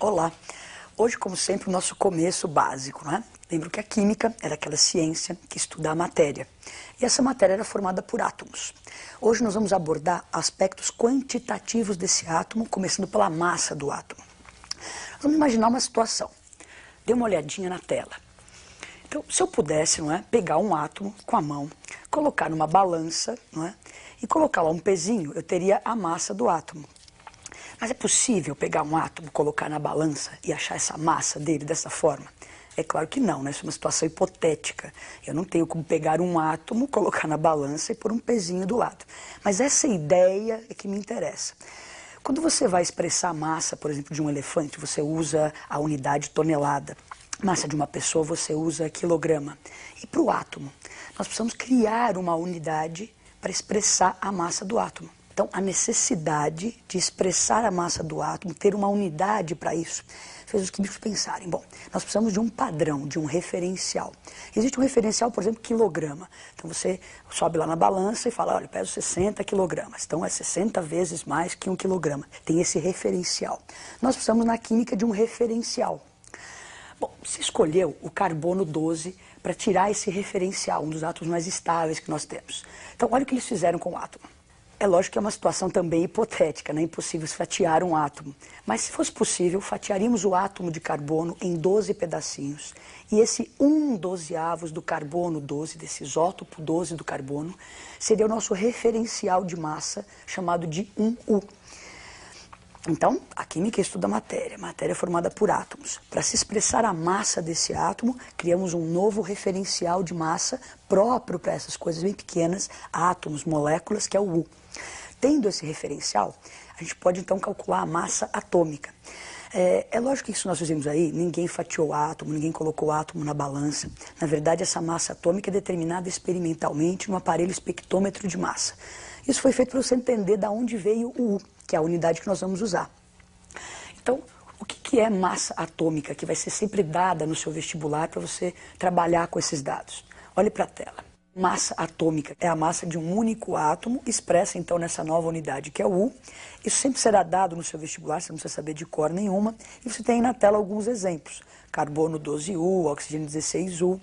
Olá! Hoje, como sempre, o nosso começo básico, não é? Lembro que a química era aquela ciência que estuda a matéria. E essa matéria era formada por átomos. Hoje nós vamos abordar aspectos quantitativos desse átomo, começando pela massa do átomo. Vamos imaginar uma situação. Dê uma olhadinha na tela. Então, se eu pudesse, não é, pegar um átomo com a mão, colocar numa balança, não é, e colocar lá um pezinho, eu teria a massa do átomo. Mas é possível pegar um átomo, colocar na balança e achar essa massa dele dessa forma? É claro que não, né? Isso é uma situação hipotética. Eu não tenho como pegar um átomo, colocar na balança e pôr um pezinho do lado. Mas essa ideia é que me interessa. Quando você vai expressar a massa, por exemplo, de um elefante, você usa a unidade tonelada. Massa de uma pessoa, você usa quilograma. E para o átomo, nós precisamos criar uma unidade para expressar a massa do átomo. Então, a necessidade de expressar a massa do átomo, ter uma unidade para isso, fez os químicos pensarem, bom, nós precisamos de um padrão, de um referencial. Existe um referencial, por exemplo, quilograma. Então, você sobe lá na balança e fala, olha, eu peso 60 quilogramas. Então, é 60 vezes mais que 1 quilograma. Tem esse referencial. Nós precisamos, na química, de um referencial. Bom, se escolheu o carbono 12 para tirar esse referencial, um dos átomos mais estáveis que nós temos. Então, olha o que eles fizeram com o átomo. É lógico que é uma situação também hipotética, não é impossível fatiar um átomo. Mas se fosse possível, fatiaríamos o átomo de carbono em 12 pedacinhos. E esse 1/12 do carbono 12, desse isótopo 12 do carbono, seria o nosso referencial de massa, chamado de 1U. Então, a química estuda a matéria é formada por átomos. Para se expressar a massa desse átomo, criamos um novo referencial de massa próprio para essas coisas bem pequenas, átomos, moléculas, que é o U. Tendo esse referencial, a gente pode então calcular a massa atômica. É lógico que isso nós fizemos aí, ninguém fatiou o átomo, ninguém colocou o átomo na balança. Na verdade, essa massa atômica é determinada experimentalmente no aparelho espectrômetro de massa. Isso foi feito para você entender de onde veio o U, que é a unidade que nós vamos usar. Então, o que é massa atômica, que vai ser sempre dada no seu vestibular para você trabalhar com esses dados? Olhe para a tela. Massa atômica é a massa de um único átomo, expressa então nessa nova unidade que é o U. Isso sempre será dado no seu vestibular, você não precisa saber de cor nenhuma. E você tem aí na tela alguns exemplos. Carbono 12U, oxigênio 16U.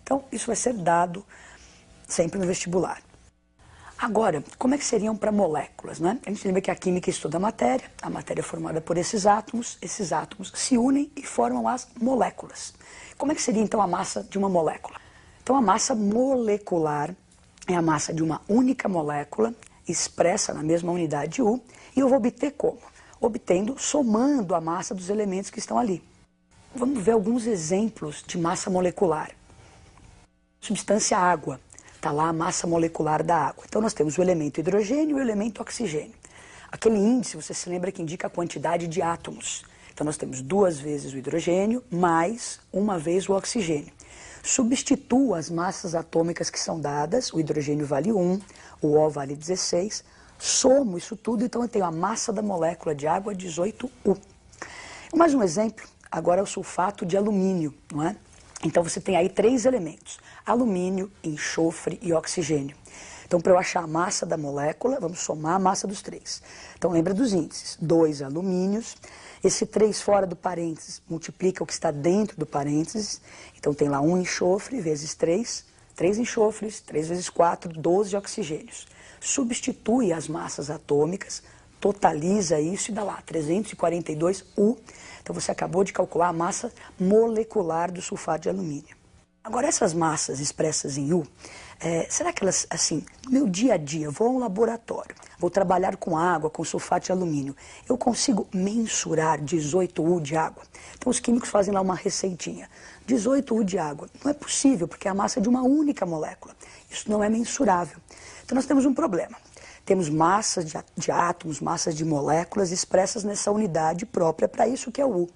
Então, isso vai ser dado sempre no vestibular. Agora, como é que seriam para moléculas, né? A gente lembra que a química estuda a matéria é formada por esses átomos se unem e formam as moléculas. Como é que seria então a massa de uma molécula? Então a massa molecular é a massa de uma única molécula, expressa na mesma unidade U, e eu vou obter como? Obtendo, somando a massa dos elementos que estão ali. Vamos ver alguns exemplos de massa molecular. Substância água. Está lá a massa molecular da água. Então nós temos o elemento hidrogênio e o elemento oxigênio. Aquele índice, você se lembra que indica a quantidade de átomos. Então nós temos 2 vezes o hidrogênio mais 1 vez o oxigênio. Substitua as massas atômicas que são dadas, o hidrogênio vale 1, o O vale 16, somo isso tudo, então eu tenho a massa da molécula de água 18U. Mais um exemplo, agora é o sulfato de alumínio, não é? Então você tem aí 3 elementos, alumínio, enxofre e oxigênio. Então para eu achar a massa da molécula, vamos somar a massa dos 3. Então lembra dos índices, 2 alumínios, esse 3 fora do parênteses multiplica o que está dentro do parênteses, então tem lá 1 enxofre vezes 3 enxofres, 3 vezes 4, 12 oxigênios. Substitui as massas atômicas, totaliza isso e dá lá 342U. Então você acabou de calcular a massa molecular do sulfato de alumínio. Agora essas massas expressas em U, será que elas, assim, no meu dia a dia, vou a um laboratório, vou trabalhar com água, com sulfato de alumínio, eu consigo mensurar 18U de água? Então os químicos fazem lá uma receitinha. 18U de água. Não é possível, porque é a massa de uma única molécula. Isso não é mensurável. Então nós temos um problema. Temos massas de átomos, massas de moléculas expressas nessa unidade própria para isso que é o U.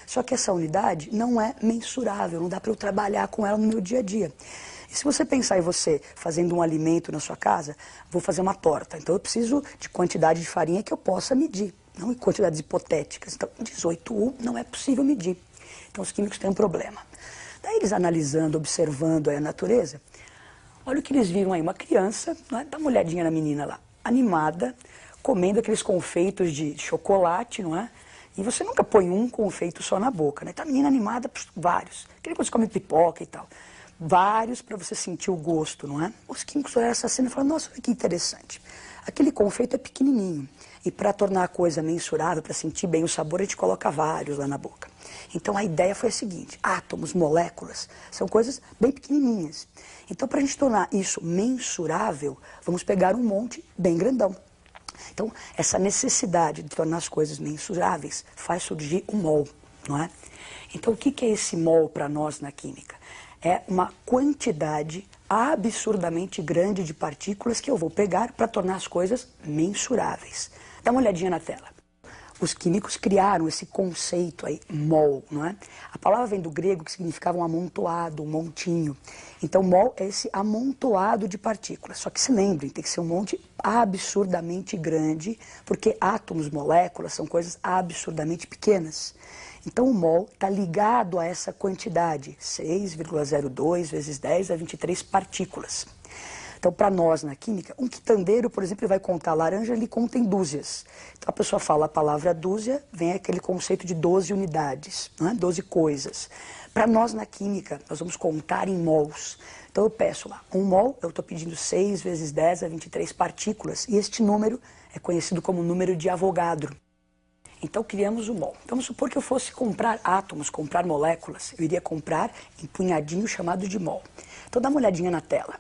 Só que essa unidade não é mensurável, não dá para eu trabalhar com ela no meu dia a dia. E se você pensar em você fazendo um alimento na sua casa, vou fazer uma torta, então eu preciso de quantidade de farinha que eu possa medir, não em quantidades hipotéticas. Então 18U não é possível medir. Então os químicos têm um problema. Daí eles analisando, observando aí a natureza, olha o que eles viram aí, uma criança, não é? Dá uma olhadinha na menina lá, animada, comendo aqueles confeitos de chocolate, não é? E você nunca põe um confeito só na boca, né? Tá a menina animada, vários. Aquele quando você come pipoca e tal. Vários para você sentir o gosto, não é? Os químicos olharam essa cena e falaram, nossa, que interessante. Aquele confeito é pequenininho. E para tornar a coisa mensurável, para sentir bem o sabor, a gente coloca vários lá na boca. Então a ideia foi a seguinte, átomos, moléculas, são coisas bem pequenininhas. Então para a gente tornar isso mensurável, vamos pegar um monte bem grandão. Então, essa necessidade de tornar as coisas mensuráveis faz surgir o mol, não é? Então, o que é esse mol para nós na química? É uma quantidade absurdamente grande de partículas que eu vou pegar para tornar as coisas mensuráveis. Dá uma olhadinha na tela. Os químicos criaram esse conceito aí, mol, não é? A palavra vem do grego, que significava um amontoado, um montinho. Então, mol é esse amontoado de partículas. Só que se lembrem, tem que ser um monte absurdamente grande, porque átomos, moléculas, são coisas absurdamente pequenas. Então, o mol está ligado a essa quantidade, 6,02 vezes 10 a 23 partículas. Então, para nós, na química, um quitandeiro, por exemplo, ele vai contar laranja, ele conta em dúzias. Então, a pessoa fala a palavra dúzia, vem aquele conceito de 12 unidades, não é? 12 coisas. Para nós, na química, nós vamos contar em mols. Então, eu peço lá, um mol, eu estou pedindo 6 vezes 10 a 23 partículas, e este número é conhecido como número de Avogadro. Então, criamos o mol. Vamos supor que eu fosse comprar átomos, comprar moléculas, eu iria comprar em punhadinho chamado de mol. Então, dá uma olhadinha na tela.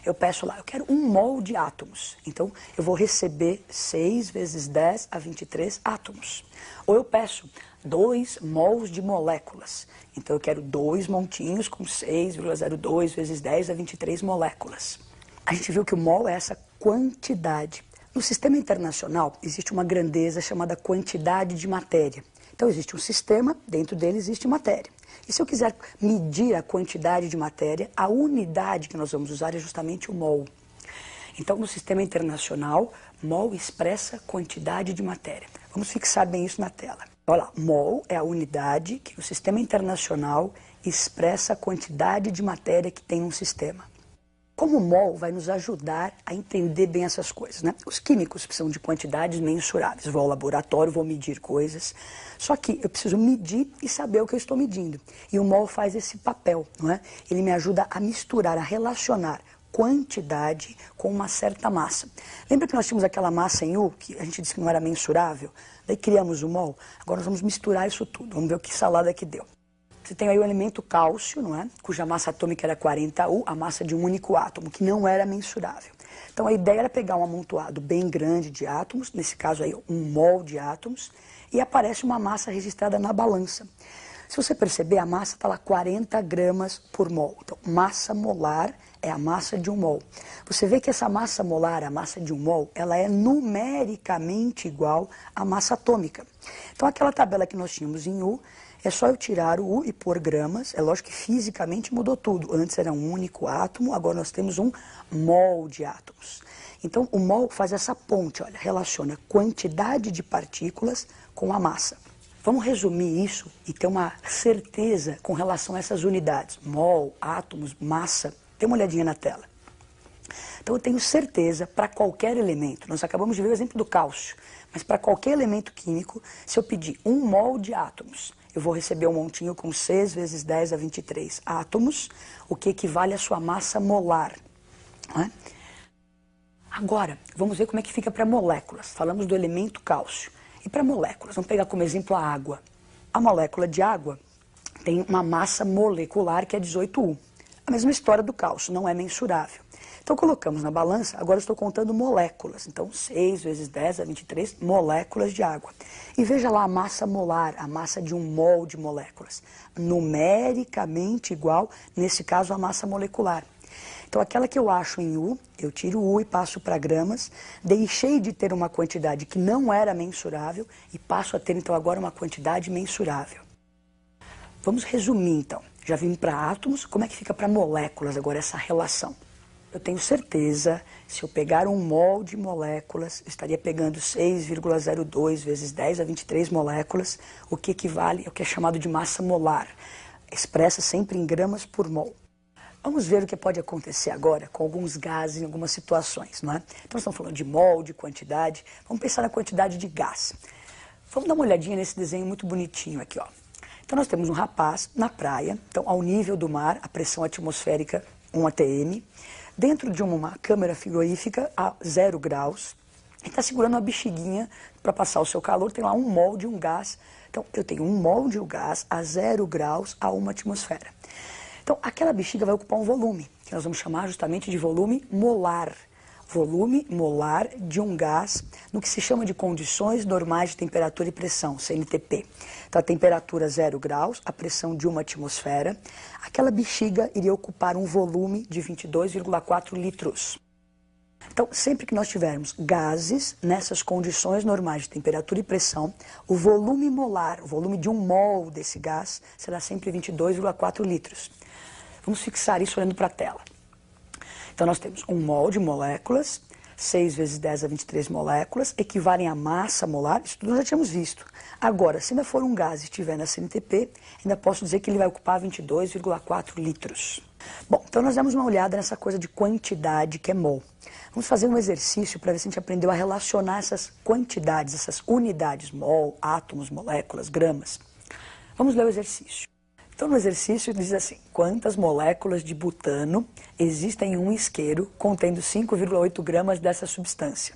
Eu peço lá, eu quero 1 mol de átomos. Então, eu vou receber 6 vezes 10 a 23 átomos. Ou eu peço 2 mols de moléculas. Então, eu quero 2 montinhos com 6,02 vezes 10 a 23 moléculas. A gente viu que o mol é essa quantidade. No sistema internacional, existe uma grandeza chamada quantidade de matéria. Então, existe um sistema, dentro dele existe matéria. E se eu quiser medir a quantidade de matéria, a unidade que nós vamos usar é justamente o mol. Então, no sistema internacional, mol expressa quantidade de matéria. Vamos fixar bem isso na tela. Olha lá, mol é a unidade que o sistema internacional expressa a quantidade de matéria que tem um sistema. Como o mol vai nos ajudar a entender bem essas coisas, né? Os químicos precisam de quantidades mensuráveis. Vou ao laboratório, vou medir coisas. Só que eu preciso medir e saber o que eu estou medindo. E o mol faz esse papel, não é? Ele me ajuda a misturar, a relacionar quantidade com uma certa massa. Lembra que nós tínhamos aquela massa em U, que a gente disse que não era mensurável? Daí criamos o mol. Agora nós vamos misturar isso tudo. Vamos ver o que salada que deu. Você tem aí o elemento cálcio, não é? Cuja massa atômica era 40U, a massa de um único átomo, que não era mensurável. Então a ideia era pegar um amontoado bem grande de átomos, nesse caso aí 1 mol de átomos, e aparece uma massa registrada na balança. Se você perceber, a massa está lá 40 gramas por mol. Então, massa molar é a massa de 1 mol. Você vê que essa massa molar, a massa de 1 mol, ela é numericamente igual à massa atômica. Então aquela tabela que nós tínhamos em U, é só eu tirar o U e pôr gramas. É lógico que fisicamente mudou tudo. Antes era um único átomo, agora nós temos 1 mol de átomos. Então o mol faz essa ponte, olha, relaciona quantidade de partículas com a massa. Vamos resumir isso e ter uma certeza com relação a essas unidades. Mol, átomos, massa. Dê uma olhadinha na tela. Então eu tenho certeza para qualquer elemento. Nós acabamos de ver o exemplo do cálcio. Mas para qualquer elemento químico, se eu pedir 1 mol de átomos, eu vou receber um montinho com 6 vezes 10 a 23 átomos, o que equivale à sua massa molar. Não é? Agora, vamos ver como é que fica para moléculas. Falamos do elemento cálcio. E para moléculas, vamos pegar como exemplo a água. A molécula de água tem uma massa molecular que é 18U. A mesma história do cálcio, não é mensurável. Então colocamos na balança, agora eu estou contando moléculas. Então 6 vezes 10 a 23 moléculas de água. E veja lá a massa molar, a massa de 1 mol de moléculas. Numericamente igual, nesse caso, à massa molecular. Então aquela que eu acho em U, eu tiro o U e passo para gramas, deixei de ter uma quantidade que não era mensurável e passo a ter então agora uma quantidade mensurável. Vamos resumir então. Já vimos para átomos, como é que fica para moléculas agora essa relação? Eu tenho certeza, se eu pegar 1 mol de moléculas, eu estaria pegando 6,02 vezes 10 a 23 moléculas, o que equivale ao que é chamado de massa molar, expressa sempre em gramas por mol. Vamos ver o que pode acontecer agora com alguns gases em algumas situações, não é? Então, nós estamos falando de mol, de quantidade. Vamos pensar na quantidade de gás. Vamos dar uma olhadinha nesse desenho muito bonitinho aqui, ó. Então nós temos um rapaz na praia, então ao nível do mar, a pressão atmosférica 1 atm, dentro de uma câmara frigorífica a 0 graus, ele está segurando uma bexiguinha para passar o seu calor, tem lá 1 mol de um gás. Então eu tenho 1 mol de um gás a 0 graus a 1 atmosfera. Então aquela bexiga vai ocupar um volume, que nós vamos chamar justamente de volume molar. Volume molar de um gás no que se chama de condições normais de temperatura e pressão, CNTP. Então a temperatura 0 graus, a pressão de 1 atmosfera, aquela bexiga iria ocupar um volume de 22,4 litros. Então, sempre que nós tivermos gases nessas condições normais de temperatura e pressão, o volume molar, o volume de 1 mol desse gás, será sempre 22,4 litros. Vamos fixar isso olhando para a tela. Então, nós temos 1 mol de moléculas, 6 vezes 10 a 23 moléculas, equivalem à massa molar, isso tudo nós já tínhamos visto. Agora, se ainda for um gás e estiver na CNTP, ainda posso dizer que ele vai ocupar 22,4 litros. Bom, então nós damos uma olhada nessa coisa de quantidade que é mol. Vamos fazer um exercício para ver se a gente aprendeu a relacionar essas quantidades, essas unidades, mol, átomos, moléculas, gramas. Vamos ler o exercício. Então no exercício diz assim, quantas moléculas de butano existem em um isqueiro contendo 5,8 gramas dessa substância?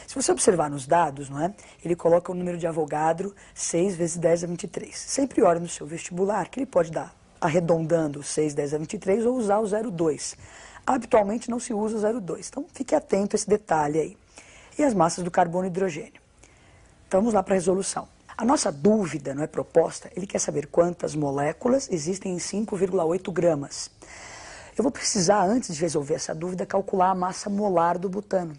Se você observar nos dados, não é? Ele coloca o número de Avogadro 6 vezes 10 a 23. Sempre olhe no seu vestibular que ele pode dar arredondando 6, 10 a 23 ou usar o 0,2. Habitualmente não se usa o 0,2, então fique atento a esse detalhe aí. E as massas do carbono e hidrogênio. Então vamos lá para a resolução. A nossa dúvida, não é proposta, ele quer saber quantas moléculas existem em 5,8 gramas. Eu vou precisar, antes de resolver essa dúvida, calcular a massa molar do butano.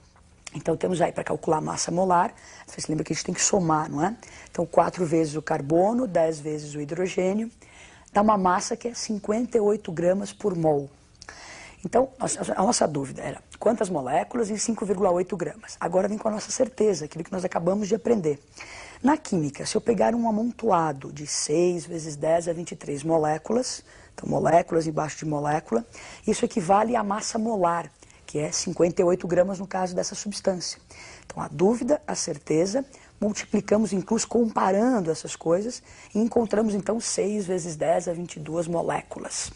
Então temos aí para calcular a massa molar, você se lembra que a gente tem que somar, não é? Então 4 vezes o carbono, 10 vezes o hidrogênio, dá uma massa que é 58 gramas por mol. Então, a nossa dúvida era quantas moléculas em 5,8 gramas. Agora vem com a nossa certeza, aquilo que nós acabamos de aprender. Na química, se eu pegar um amontoado de 6 vezes 10 a 23 moléculas, então moléculas embaixo de molécula, isso equivale à massa molar, que é 58 gramas no caso dessa substância. Então, a dúvida, a certeza, multiplicamos incluso comparando essas coisas e encontramos então 6 vezes 10 a 22 moléculas.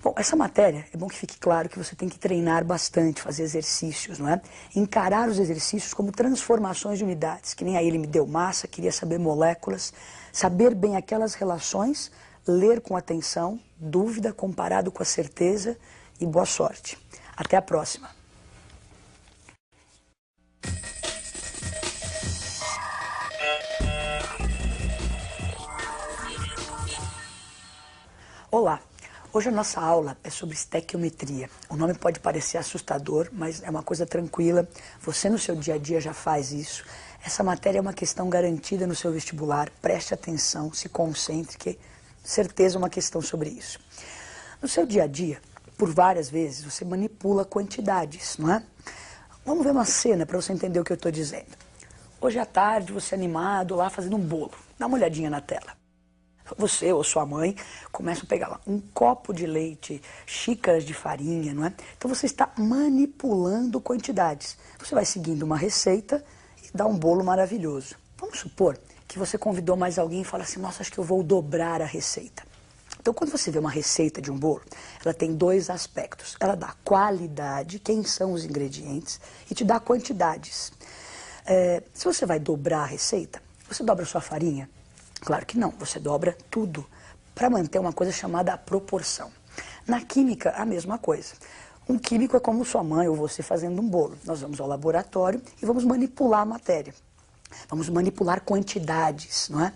Bom, essa matéria, é bom que fique claro que você tem que treinar bastante, fazer exercícios, não é? Encarar os exercícios como transformações de unidades, que nem aí ele me deu massa, queria saber moléculas, saber bem aquelas relações, ler com atenção, dúvida comparado com a certeza e boa sorte. Até a próxima. Olá! Hoje a nossa aula é sobre estequiometria. O nome pode parecer assustador, mas é uma coisa tranquila. Você no seu dia a dia já faz isso. Essa matéria é uma questão garantida no seu vestibular. Preste atenção, se concentre, que certeza é uma questão sobre isso. No seu dia a dia, por várias vezes, você manipula quantidades, não é? Vamos ver uma cena para você entender o que eu estou dizendo. Hoje à tarde, você animado lá fazendo um bolo. Dá uma olhadinha na tela. Você ou sua mãe começam a pegar lá um copo de leite, xícaras de farinha, não é? Então você está manipulando quantidades. Você vai seguindo uma receita e dá um bolo maravilhoso. Vamos supor que você convidou mais alguém e fala assim, nossa, acho que eu vou dobrar a receita. Então quando você vê uma receita de um bolo, ela tem 2 aspectos. Ela dá qualidade, quem são os ingredientes, e te dá quantidades. Se você vai dobrar a receita, você dobra a sua farinha? Claro que não, você dobra tudo para manter uma coisa chamada proporção. Na química, a mesma coisa. Um químico é como sua mãe ou você fazendo um bolo. Nós vamos ao laboratório e vamos manipular a matéria. Vamos manipular quantidades, não é?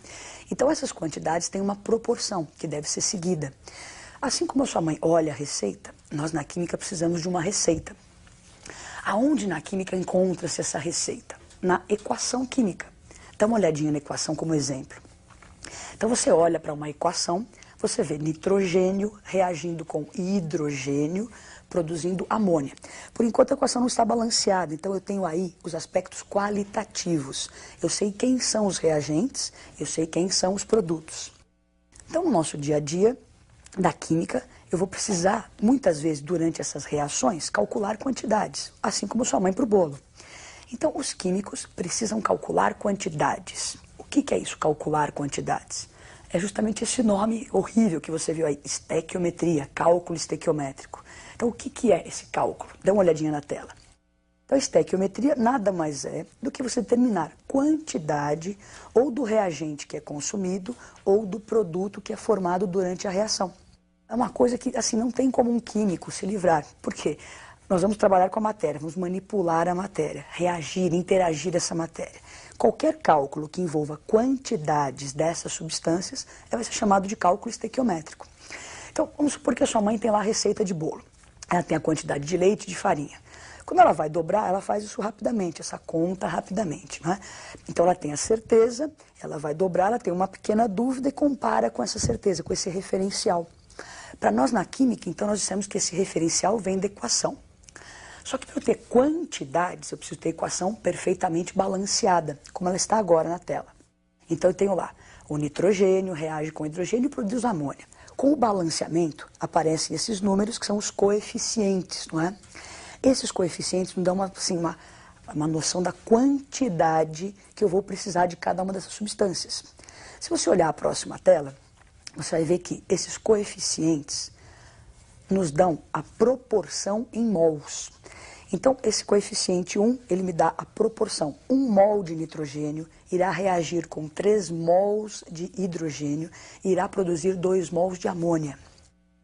Então essas quantidades têm uma proporção que deve ser seguida. Assim como a sua mãe olha a receita, nós na química precisamos de uma receita. Aonde na química encontra-se essa receita? Na equação química. Dá uma olhadinha na equação como exemplo. Então você olha para uma equação, você vê nitrogênio reagindo com hidrogênio, produzindo amônia. Por enquanto a equação não está balanceada, então eu tenho aí os aspectos qualitativos. Eu sei quem são os reagentes, eu sei quem são os produtos. Então no nosso dia a dia da química, eu vou precisar, muitas vezes durante essas reações, calcular quantidades, assim como sua mãe para o bolo. Então os químicos precisam calcular quantidades. O que é isso, calcular quantidades? É justamente esse nome horrível que você viu aí, estequiometria, cálculo estequiométrico. Então, o que é esse cálculo? Dá uma olhadinha na tela. Então, a estequiometria nada mais é do que você determinar quantidade ou do reagente que é consumido ou do produto que é formado durante a reação. É uma coisa que, assim, não tem como um químico se livrar. Por quê? Nós vamos trabalhar com a matéria, vamos manipular a matéria, reagir, interagir essa matéria. Qualquer cálculo que envolva quantidades dessas substâncias vai ser chamado de cálculo estequiométrico. Então, vamos supor que a sua mãe tem lá a receita de bolo. Ela tem a quantidade de leite e de farinha. Quando ela vai dobrar, ela faz isso rapidamente, essa conta rapidamente, né? Então, ela tem a certeza, ela vai dobrar, ela tem uma pequena dúvida e compara com essa certeza, com esse referencial. Para nós, na química, então, nós dissemos que esse referencial vem da equação. Só que para eu ter quantidades, eu preciso ter equação perfeitamente balanceada, como ela está agora na tela. Então eu tenho lá, o nitrogênio reage com o hidrogênio e produz amônia. Com o balanceamento, aparecem esses números que são os coeficientes, não é? Esses coeficientes nos dão uma noção da quantidade que eu vou precisar de cada uma dessas substâncias. Se você olhar a próxima tela, você vai ver que esses coeficientes nos dão a proporção em mols. Então, esse coeficiente 1, ele me dá a proporção. 1 mol de nitrogênio irá reagir com 3 mols de hidrogênio e irá produzir 2 mols de amônia.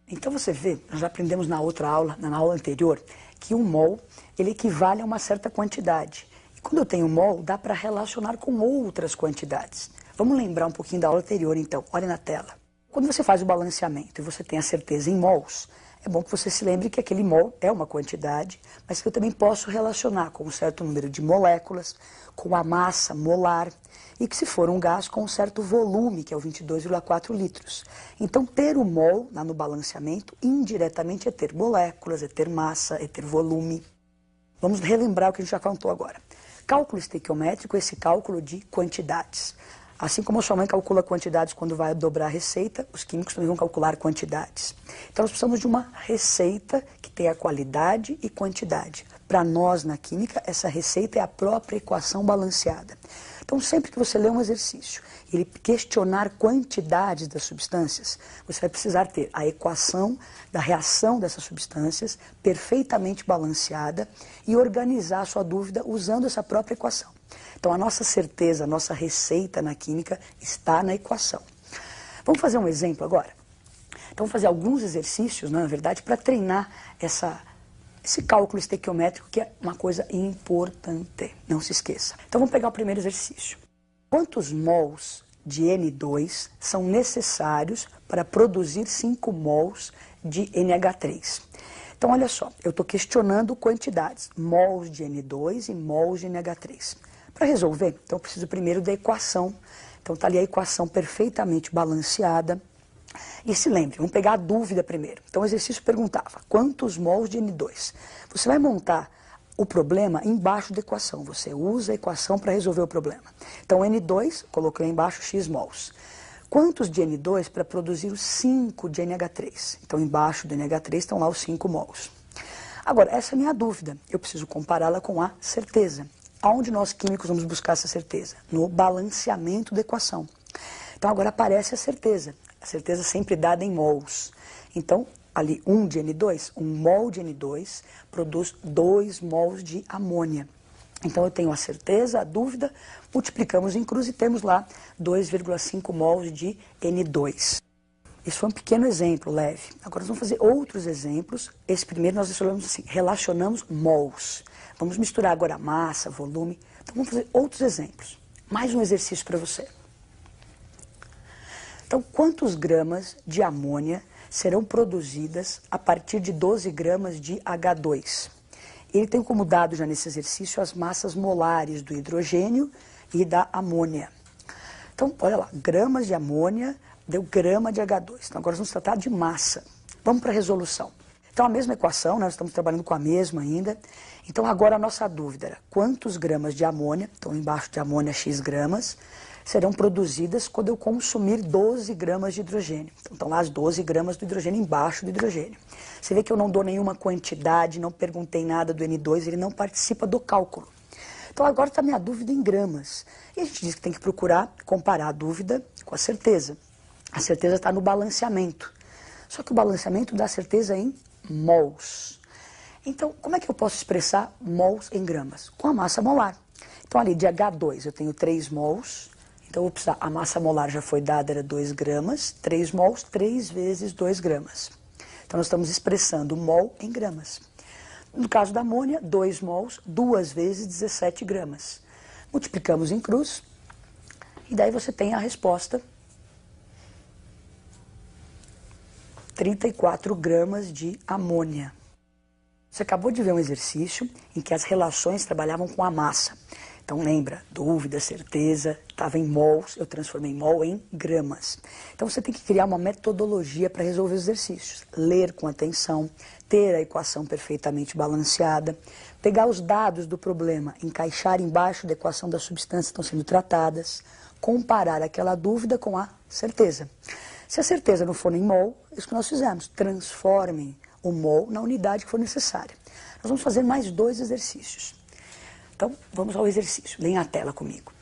Então, você vê, nós já aprendemos na outra aula, na aula anterior, que 1 mol, ele equivale a uma certa quantidade. E quando eu tenho mol, dá para relacionar com outras quantidades. Vamos lembrar um pouquinho da aula anterior, então. Olha na tela. Quando você faz o balanceamento e você tem a certeza em mols, é bom que você se lembre que aquele mol é uma quantidade, mas que eu também posso relacionar com um certo número de moléculas, com a massa molar, e que se for um gás, com um certo volume, que é o 22,4 litros. Então, ter o mol no balanceamento, indiretamente, é ter moléculas, é ter massa, é ter volume. Vamos relembrar o que a gente já contou agora. Cálculo estequiométrico é esse cálculo de quantidades. Assim como a sua mãe calcula quantidades quando vai dobrar a receita, os químicos também vão calcular quantidades. Então nós precisamos de uma receita que tenha qualidade e quantidade. Para nós, na química, essa receita é a própria equação balanceada. Então sempre que você ler um exercício e ele questionar quantidades das substâncias, você vai precisar ter a equação da reação dessas substâncias perfeitamente balanceada e organizar a sua dúvida usando essa própria equação. Então, a nossa certeza, a nossa receita na química está na equação. Vamos fazer um exemplo agora? Então, vamos fazer alguns exercícios, na verdade, para treinar esse cálculo estequiométrico, que é uma coisa importante. Não se esqueça. Então, vamos pegar o primeiro exercício. Quantos mols de N2 são necessários para produzir 5 mols de NH3? Então, olha só, eu estou questionando quantidades, mols de N2 e mols de NH3. Para resolver, então eu preciso primeiro da equação. Então está ali a equação perfeitamente balanceada. E se lembre, vamos pegar a dúvida primeiro. Então o exercício perguntava, quantos mols de N2? Você vai montar o problema embaixo da equação. Você usa a equação para resolver o problema. Então N2, coloquei embaixo X mols. Quantos de N2 para produzir os 5 de NH3? Então embaixo do NH3 estão lá os 5 mols. Agora, essa é a minha dúvida. Eu preciso compará-la com a certeza. Aonde nós químicos vamos buscar essa certeza? No balanceamento da equação. Então agora aparece a certeza sempre dada em mols. Então, ali 1 de N2, 1 mol de N2 produz 2 mols de amônia. Então eu tenho a certeza, a dúvida, multiplicamos em cruz e temos lá 2,5 mols de N2. Isso foi um pequeno exemplo, leve. Agora nós vamos fazer outros exemplos. Esse primeiro nós relacionamos mols. Vamos misturar agora massa, volume. Então vamos fazer outros exemplos. Mais um exercício para você. Então, quantos gramas de amônia serão produzidas a partir de 12 gramas de H2? Ele tem como dado já nesse exercício as massas molares do hidrogênio e da amônia. Então, olha lá, gramas de amônia deu grama de H2. Então, agora nós vamos tratar de massa. Vamos para a resolução. Então, a mesma equação, né, nós estamos trabalhando com a mesma ainda. Então, agora a nossa dúvida era quantos gramas de amônia, então embaixo de amônia X gramas, serão produzidas quando eu consumir 12 gramas de hidrogênio. Então, estão lá as 12 gramas do hidrogênio embaixo do hidrogênio. Você vê que eu não dou nenhuma quantidade, não perguntei nada do N2, ele não participa do cálculo. Então agora está minha dúvida em gramas. E a gente diz que tem que procurar comparar a dúvida com a certeza. A certeza está no balanceamento. Só que o balanceamento dá certeza em mols. Então, como é que eu posso expressar mols em gramas? Com a massa molar. Então ali de H2 eu tenho 3 mols. Então eu vou precisar, a massa molar já foi dada, era 2 gramas. 3 mols, 3 vezes 2 gramas. Então nós estamos expressando mol em gramas. No caso da amônia, 2 mols, 2 vezes 17 gramas. Multiplicamos em cruz, e daí você tem a resposta: 34 gramas de amônia. Você acabou de ver um exercício em que as relações trabalhavam com a massa. Então lembra, dúvida, certeza, estava em mols, eu transformei mol em gramas. Então você tem que criar uma metodologia para resolver os exercícios. Ler com atenção, ter a equação perfeitamente balanceada, pegar os dados do problema, encaixar embaixo da equação das substâncias que estão sendo tratadas, comparar aquela dúvida com a certeza. Se a certeza não for em mol, é isso que nós fizemos, transformem o mol na unidade que for necessária. Nós vamos fazer mais 2 exercícios. Então, vamos ao exercício. Leia a tela comigo.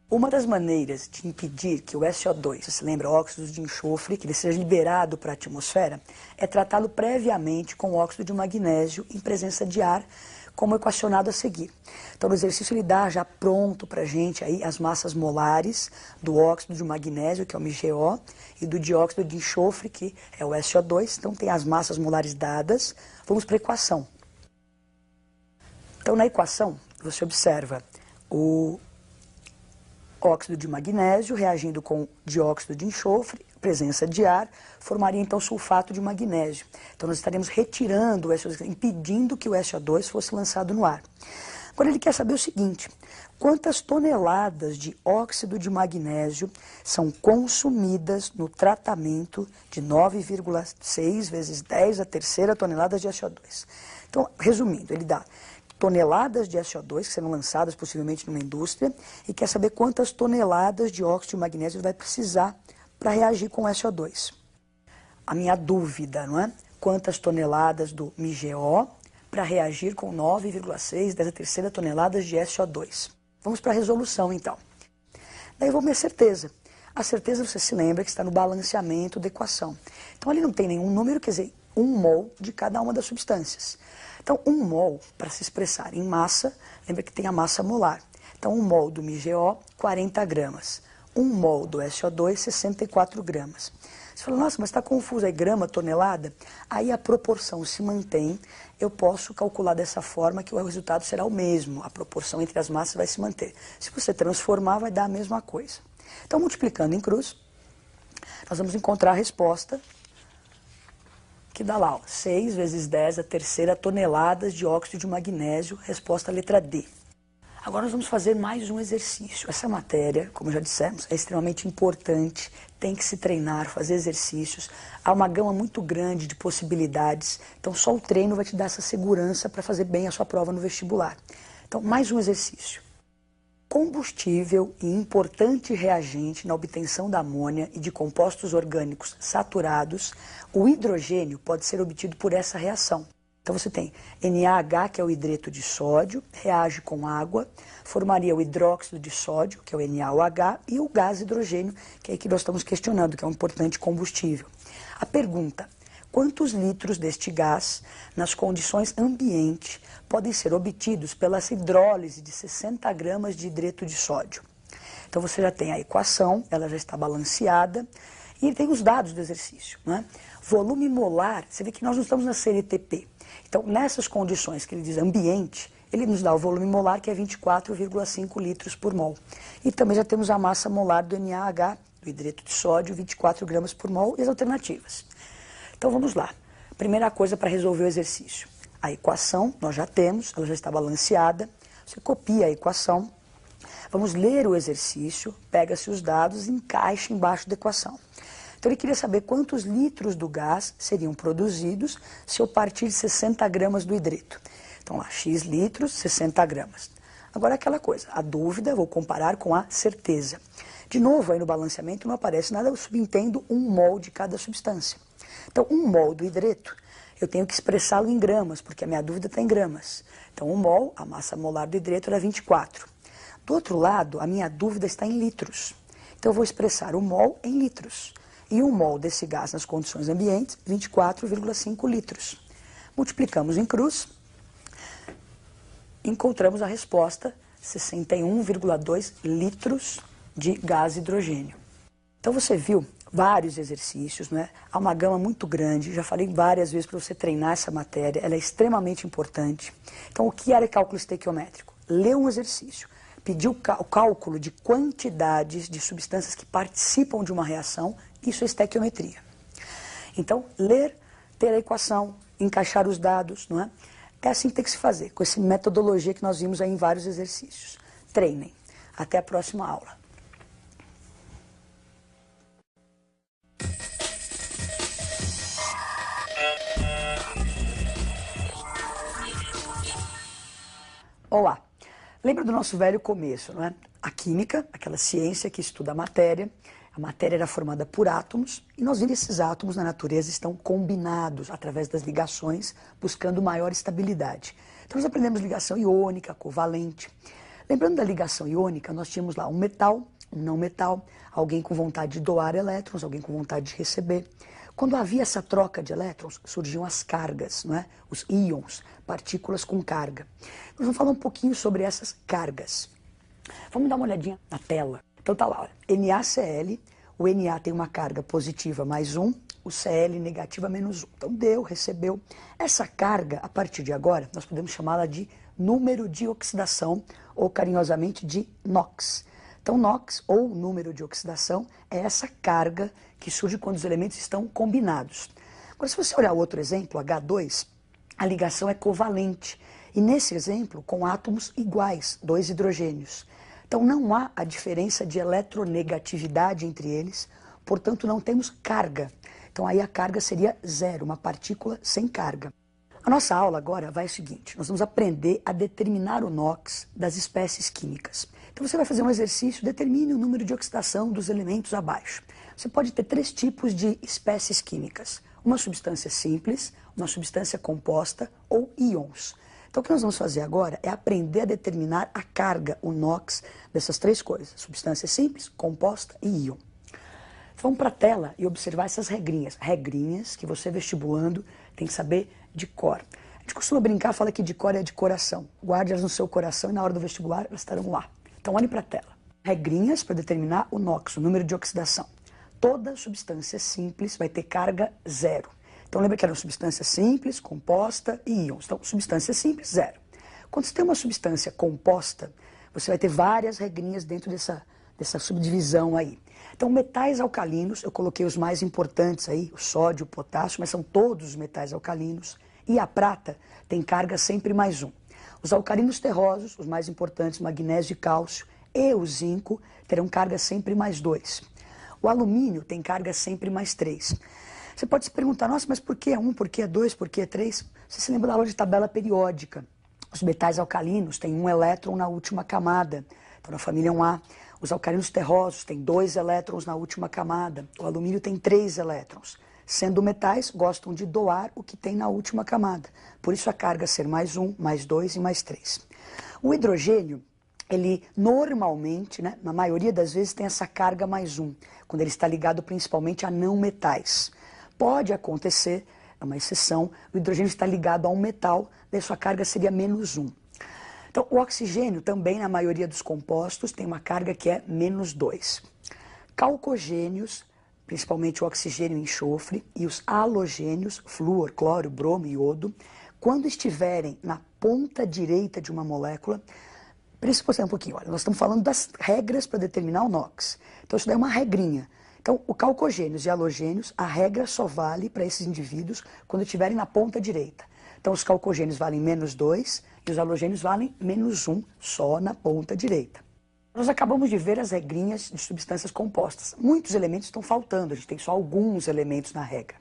Uma das maneiras de impedir que o SO2, você se lembra, óxido de enxofre, que ele seja liberado para a atmosfera, é tratá-lo previamente com óxido de magnésio em presença de ar, como equacionado a seguir. Então, no exercício ele dá já pronto para a gente aí as massas molares do óxido de magnésio, que é o MgO, e do dióxido de enxofre, que é o SO2. Então, tem as massas molares dadas. Vamos para a equação. Então, na equação, você observa o óxido de magnésio reagindo com dióxido de enxofre, presença de ar, formaria então sulfato de magnésio. Então nós estaremos retirando o SO2, impedindo que o SO2 fosse lançado no ar. Agora ele quer saber o seguinte: quantas toneladas de óxido de magnésio são consumidas no tratamento de 9,6 vezes 10 a terceira toneladas de SO2? Então, resumindo, ele dá toneladas de SO2 que serão lançadas possivelmente numa indústria e quer saber quantas toneladas de óxido de magnésio ele vai precisar para reagir com o SO2. A minha dúvida, não é? Quantas toneladas do MgO para reagir com 9,6 dessa terceira toneladas de SO2. Vamos para a resolução, então. Daí vou minha certeza. A certeza, você se lembra, que está no balanceamento da equação. Então, ali não tem nenhum número, quer dizer, 1 mol de cada uma das substâncias. Então, 1 mol, para se expressar em massa, lembra que tem a massa molar. Então, 1 mol do MgO, 40 gramas. 1 mol do SO2, 64 gramas. Você fala, nossa, mas está confuso, é grama, tonelada? Aí a proporção se mantém, eu posso calcular dessa forma que o resultado será o mesmo, a proporção entre as massas vai se manter. Se você transformar, vai dar a mesma coisa. Então, multiplicando em cruz, nós vamos encontrar a resposta, que dá lá, ó, 6 vezes 10 a terceira toneladas de óxido de magnésio, resposta letra D. Agora nós vamos fazer mais um exercício. Essa matéria, como já dissemos, é extremamente importante, tem que se treinar, fazer exercícios. Há uma gama muito grande de possibilidades, então só o treino vai te dar essa segurança para fazer bem a sua prova no vestibular. Então, mais um exercício. Combustível e importante reagente na obtenção da amônia e de compostos orgânicos saturados, o hidrogênio pode ser obtido por essa reação. Então você tem NaH, que é o hidreto de sódio, reage com água, formaria o hidróxido de sódio, que é o NaOH, e o gás hidrogênio, que é aí que nós estamos questionando, que é um importante combustível. A pergunta: quantos litros deste gás, nas condições ambiente, podem ser obtidos pela hidrólise de 60 gramas de hidreto de sódio? Então você já tem a equação, ela já está balanceada, e tem os dados do exercício, né? Volume molar, você vê que nós não estamos na CNTP. Então, nessas condições que ele diz ambiente, ele nos dá o volume molar, que é 24,5 litros por mol. E também já temos a massa molar do NaH, do hidreto de sódio, 24 gramas por mol, e as alternativas. Então, vamos lá. Primeira coisa para resolver o exercício. A equação, nós já temos, ela já está balanceada. Você copia a equação. Vamos ler o exercício, pega-se os dados e encaixa embaixo da equação. Então ele queria saber quantos litros do gás seriam produzidos se eu partir de 60 gramas do hidreto. Então lá, X litros, 60 gramas. Agora aquela coisa, a dúvida, vou comparar com a certeza. De novo, aí no balanceamento não aparece nada, eu subentendo 1 mol de cada substância. Então 1 mol do hidreto, eu tenho que expressá-lo em gramas, porque a minha dúvida está em gramas. Então, o mol, a massa molar do hidreto, era 24. Do outro lado, a minha dúvida está em litros. Então, eu vou expressar o mol em litros. E o mol desse gás nas condições ambientes, 24,5 litros. Multiplicamos em cruz, encontramos a resposta, 61,2 litros de gás hidrogênio. Então, você viu vários exercícios, né? Há uma gama muito grande, já falei várias vezes para você treinar essa matéria, ela é extremamente importante. Então, o que era cálculo estequiométrico? Ler um exercício, pedir o cálculo de quantidades de substâncias que participam de uma reação, isso é estequiometria. Então, ler, ter a equação, encaixar os dados, não é? É assim que tem que se fazer, com essa metodologia que nós vimos aí em vários exercícios. Treinem. Até a próxima aula. Olá! Lembra do nosso velho começo, não é? A química, aquela ciência que estuda a matéria era formada por átomos, e nós vimos que esses átomos na natureza estão combinados através das ligações, buscando maior estabilidade. Então nós aprendemos ligação iônica, covalente. Lembrando da ligação iônica, nós tínhamos lá um metal, um não metal, alguém com vontade de doar elétrons, alguém com vontade de receber. Quando havia essa troca de elétrons, surgiam as cargas, não é? Os íons, partículas com carga. Nós vamos falar um pouquinho sobre essas cargas. Vamos dar uma olhadinha na tela. Então tá lá, olha, NaCl, o Na tem uma carga positiva mais 1, o Cl negativa menos 1. Então deu, recebeu. Essa carga, a partir de agora, nós podemos chamá-la de número de oxidação, ou carinhosamente de NOx. Então NOx, ou número de oxidação, é essa carga que surge quando os elementos estão combinados. Agora, se você olhar o outro exemplo, H2, a ligação é covalente. E nesse exemplo, com átomos iguais, 2 hidrogênios. Então não há a diferença de eletronegatividade entre eles, portanto não temos carga. Então aí a carga seria zero, uma partícula sem carga. A nossa aula agora vai o seguinte, nós vamos aprender a determinar o NOx das espécies químicas. Então você vai fazer um exercício, determine o número de oxidação dos elementos abaixo. Você pode ter 3 tipos de espécies químicas. Uma substância simples, uma substância composta ou íons. Então o que nós vamos fazer agora é aprender a determinar a carga, o NOx, dessas 3 coisas. Substância simples, composta e íon. Vamos para a tela e observar essas regrinhas. Regrinhas que você vestibulando tem que saber de cor. A gente costuma brincar, fala que de cor é de coração. Guarde elas no seu coração e na hora do vestibular elas estarão lá. Então olhe para a tela. Regrinhas para determinar o NOx, o número de oxidação. Toda substância simples vai ter carga zero. Então lembra que era uma substância simples, composta e íons. Então substância simples, zero. Quando você tem uma substância composta, você vai ter várias regrinhas dentro dessa subdivisão aí. Então metais alcalinos, eu coloquei os mais importantes aí, o sódio, o potássio, mas são todos os metais alcalinos. E a prata tem carga sempre mais 1. Os alcalinos terrosos, os mais importantes, magnésio e cálcio, e o zinco, terão carga sempre mais 2. O alumínio tem carga sempre mais 3. Você pode se perguntar, nossa, mas por que é 1, por que é 2, por que é 3? Você se lembra da aula de tabela periódica. Os metais alcalinos têm 1 elétron na última camada, então na família 1A. Os alcalinos terrosos têm 2 elétrons na última camada. O alumínio tem 3 elétrons. Sendo metais, gostam de doar o que tem na última camada. Por isso a carga ser mais 1, mais 2 e mais 3. O hidrogênio, ele normalmente, né, na maioria das vezes, tem essa carga mais 1, quando ele está ligado principalmente a não metais. Pode acontecer, é uma exceção, o hidrogênio está ligado a um metal, daí sua carga seria menos 1. Então, o oxigênio também, na maioria dos compostos, tem uma carga que é menos 2. Calcogênios, principalmente o oxigênio e enxofre, e os halogênios, flúor, cloro, bromo e iodo, quando estiverem na ponta direita de uma molécula, presta atenção um pouquinho, olha, nós estamos falando das regras para determinar o NOx. Então, isso daí é uma regrinha. Então, o calcogênios e halogênios, a regra só vale para esses indivíduos quando estiverem na ponta direita. Então, os calcogênios valem menos 2 e os halogênios valem menos 1, só na ponta direita. Nós acabamos de ver as regrinhas de substâncias compostas. Muitos elementos estão faltando, a gente tem só alguns elementos na regra.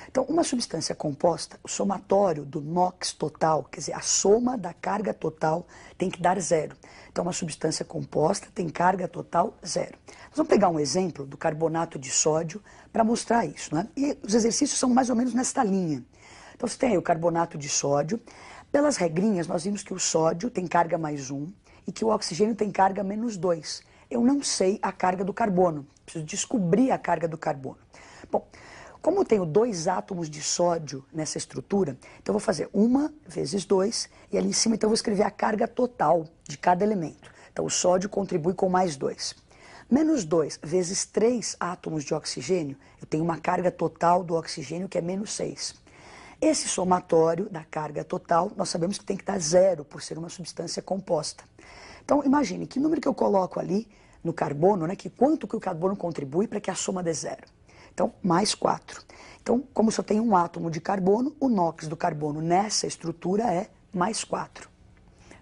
Então, uma substância composta, o somatório do NOx total, quer dizer, a soma da carga total tem que dar 0. Então, uma substância composta tem carga total 0. Nós vamos pegar um exemplo do carbonato de sódio para mostrar isso, né? E os exercícios são mais ou menos nesta linha. Então, Então você tem aí o carbonato de sódio. Pelas regrinhas, nós vimos que o sódio tem carga +1 e que o oxigênio tem carga -2. Eu não sei a carga do carbono, preciso descobrir a carga do carbono. Bom, como eu tenho 2 átomos de sódio nessa estrutura, então eu vou fazer 1 vezes 2 e ali em cima então eu vou escrever a carga total de cada elemento. Então o sódio contribui com +2. -2 vezes 3 átomos de oxigênio, eu tenho uma carga total do oxigênio que é -6. Esse somatório da carga total, nós sabemos que tem que dar 0 por ser uma substância composta. Então imagine que número que eu coloco ali no carbono, né, que quanto que o carbono contribui para que a soma dê 0. Então, +4. Então, como só tem um átomo de carbono, o NOx do carbono nessa estrutura é +4.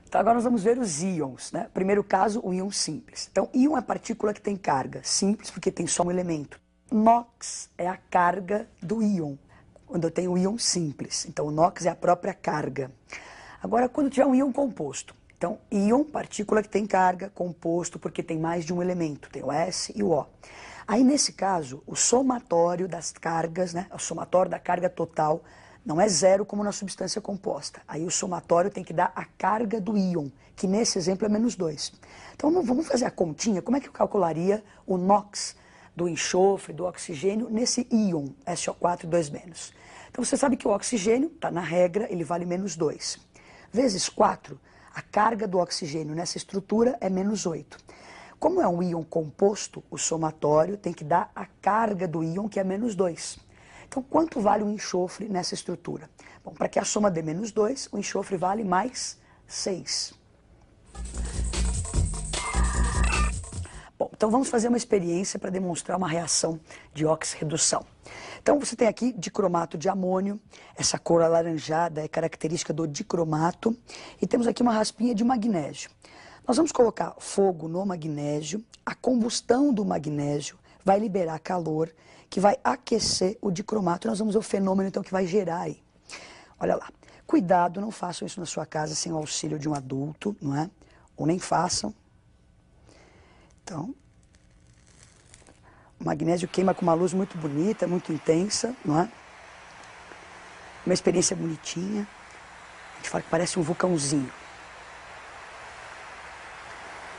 Então, agora nós vamos ver os íons, né? Primeiro caso, o íon simples. Então, íon é a partícula que tem carga, simples porque tem só um elemento. NOx é a carga do íon, quando eu tenho o íon simples. Então, o NOx é a própria carga. Agora, quando tiver um íon composto. Então, íon, partícula que tem carga, composto porque tem mais de um elemento, tem o S e o O. Aí, nesse caso, o somatório das cargas, né, o somatório da carga total, não é 0 como na substância composta. Aí o somatório tem que dar a carga do íon, que nesse exemplo é -2. Então, vamos fazer a continha. Como é que eu calcularia o NOx do enxofre, do oxigênio, nesse íon, SO4 e 2-. Então, você sabe que o oxigênio, está na regra, ele vale -2. Vezes 4, a carga do oxigênio nessa estrutura é -8. Como é um íon composto, o somatório tem que dar a carga do íon, que é -2. Então, quanto vale o enxofre nessa estrutura? Bom, para que a soma dê -2, o enxofre vale +6. Bom, então vamos fazer uma experiência para demonstrar uma reação de oxirredução. Então, você tem aqui dicromato de amônio, essa cor alaranjada é característica do dicromato, e temos aqui uma raspinha de magnésio. Nós vamos colocar fogo no magnésio, a combustão do magnésio vai liberar calor, que vai aquecer o dicromato, e nós vamos ver o fenômeno então que vai gerar aí. Olha lá, cuidado, não façam isso na sua casa sem o auxílio de um adulto, não é? Ou nem façam. Então, o magnésio queima com uma luz muito bonita, muito intensa, não é? Uma experiência bonitinha, a gente fala que parece um vulcãozinho.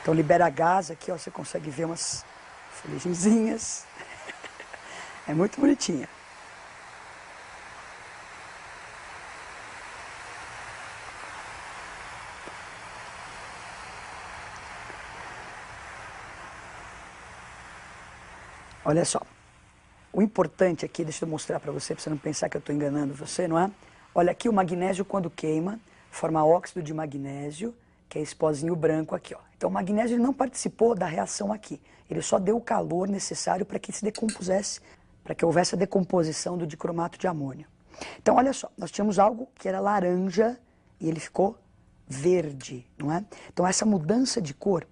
Então libera gás aqui, ó, você consegue ver umas fuligenzinhas. É muito bonitinha. Olha só, o importante aqui, deixa eu mostrar para você não pensar que eu estou enganando você, não é? Olha aqui o magnésio quando queima, forma óxido de magnésio, que é esse pozinho branco aqui, ó. Então o magnésio ele não participou da reação aqui, ele só deu o calor necessário para que se decompusesse, para que houvesse a decomposição do dicromato de amônio. Então olha só, nós tínhamos algo que era laranja e ele ficou verde, não é? Então essa mudança de cor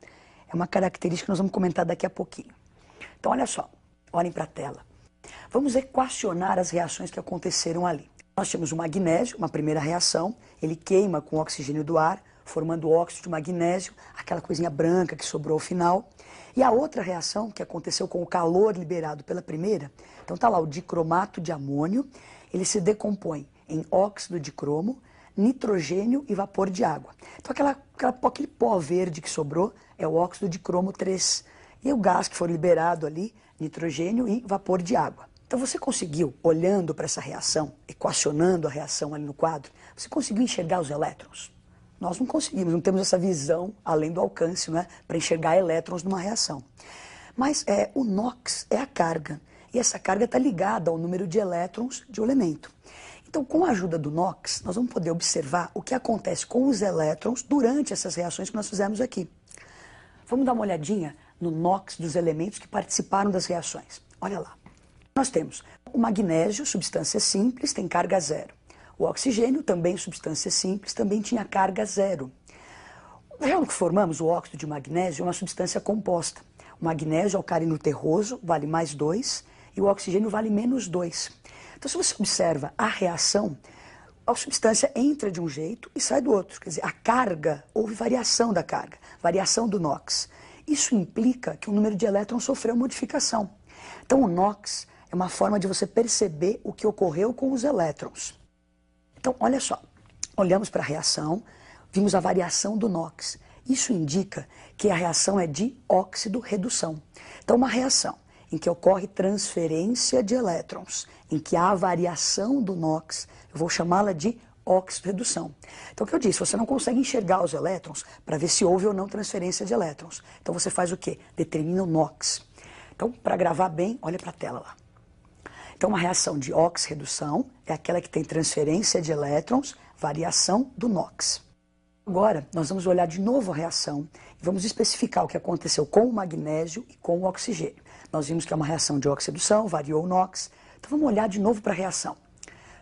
é uma característica que nós vamos comentar daqui a pouquinho. Então olha só, olhem para a tela. Vamos equacionar as reações que aconteceram ali. Nós temos o magnésio, uma primeira reação, ele queima com o oxigênio do ar, formando óxido de magnésio, aquela coisinha branca que sobrou ao final. E a outra reação, que aconteceu com o calor liberado pela primeira, então está lá o dicromato de amônio, ele se decompõe em óxido de cromo, nitrogênio e vapor de água. Então aquele pó verde que sobrou é o óxido de cromo 3. E o gás que foi liberado ali, nitrogênio e vapor de água. Então você conseguiu, olhando para essa reação, equacionando a reação ali no quadro, você conseguiu enxergar os elétrons? Nós não conseguimos, não temos essa visão além do alcance, né, para enxergar elétrons numa reação. Mas o NOx é a carga, e essa carga está ligada ao número de elétrons de um elemento. Então, com a ajuda do NOx, nós vamos poder observar o que acontece com os elétrons durante essas reações que nós fizemos aqui. Vamos dar uma olhadinha no NOx dos elementos que participaram das reações. Olha lá. Nós temos o magnésio, substância simples, tem carga 0. O oxigênio, também substância simples, também tinha carga 0. O real que formamos, o óxido de magnésio, é uma substância composta. O magnésio alcalino terroso vale +2 e o oxigênio vale -2. Então, se você observa a reação, a substância entra de um jeito e sai do outro. Quer dizer, a carga, houve variação da carga, variação do NOx. Isso implica que o número de elétrons sofreu modificação. Então, o NOx é uma forma de você perceber o que ocorreu com os elétrons. Então, olha só, olhamos para a reação, vimos a variação do NOx. Isso indica que a reação é de óxido-redução. Então, uma reação em que ocorre transferência de elétrons, em que há variação do NOx, eu vou chamá-la de óxido-redução. Então, o que eu disse, você não consegue enxergar os elétrons para ver se houve ou não transferência de elétrons. Então, você faz o quê? Determina o NOx. Então, para gravar bem, olha para a tela lá. Então, uma reação de óxido-redução é aquela que tem transferência de elétrons, variação do NOx. Agora, nós vamos olhar de novo a reação e vamos especificar o que aconteceu com o magnésio e com o oxigênio. Nós vimos que é uma reação de oxidação, variou o NOx. Então, vamos olhar de novo para a reação.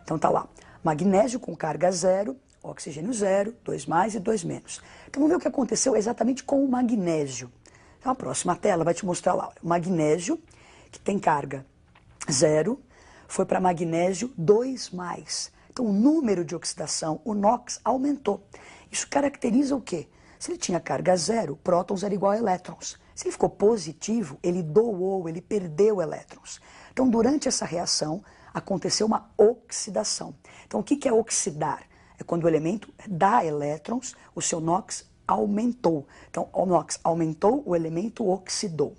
Então, tá lá, magnésio com carga zero, oxigênio zero, 2 mais e 2 menos. Então, vamos ver o que aconteceu exatamente com o magnésio. Então, a próxima tela vai te mostrar lá, o magnésio, que tem carga zero, foi para magnésio 2 mais. Então, o número de oxidação, o NOx, aumentou. Isso caracteriza o quê? Se ele tinha carga zero, prótons era igual a elétrons. Se ele ficou positivo, ele doou, ele perdeu elétrons. Então, durante essa reação, aconteceu uma oxidação. Então, o que é oxidar? É quando o elemento dá elétrons, o seu NOx aumentou. Então, o NOx aumentou, o elemento oxidou.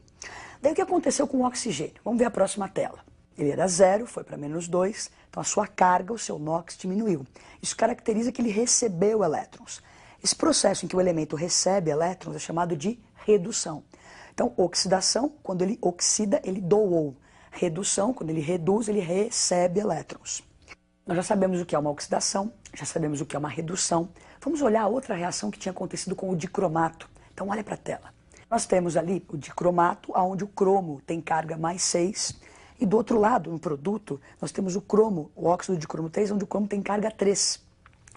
Daí, o que aconteceu com o oxigênio? Vamos ver a próxima tela. Ele era zero, foi para menos 2, então a sua carga, o seu NOx, diminuiu. Isso caracteriza que ele recebeu elétrons. Esse processo em que o elemento recebe elétrons é chamado de redução. Então, oxidação, quando ele oxida, ele doou. Redução, quando ele reduz, ele recebe elétrons. Nós já sabemos o que é uma oxidação, já sabemos o que é uma redução. Vamos olhar a outra reação que tinha acontecido com o dicromato. Então, olha para a tela. Nós temos ali o dicromato, onde o cromo tem carga mais 6. E do outro lado, no produto, nós temos o cromo, o óxido de cromo 3, onde o cromo tem carga 3.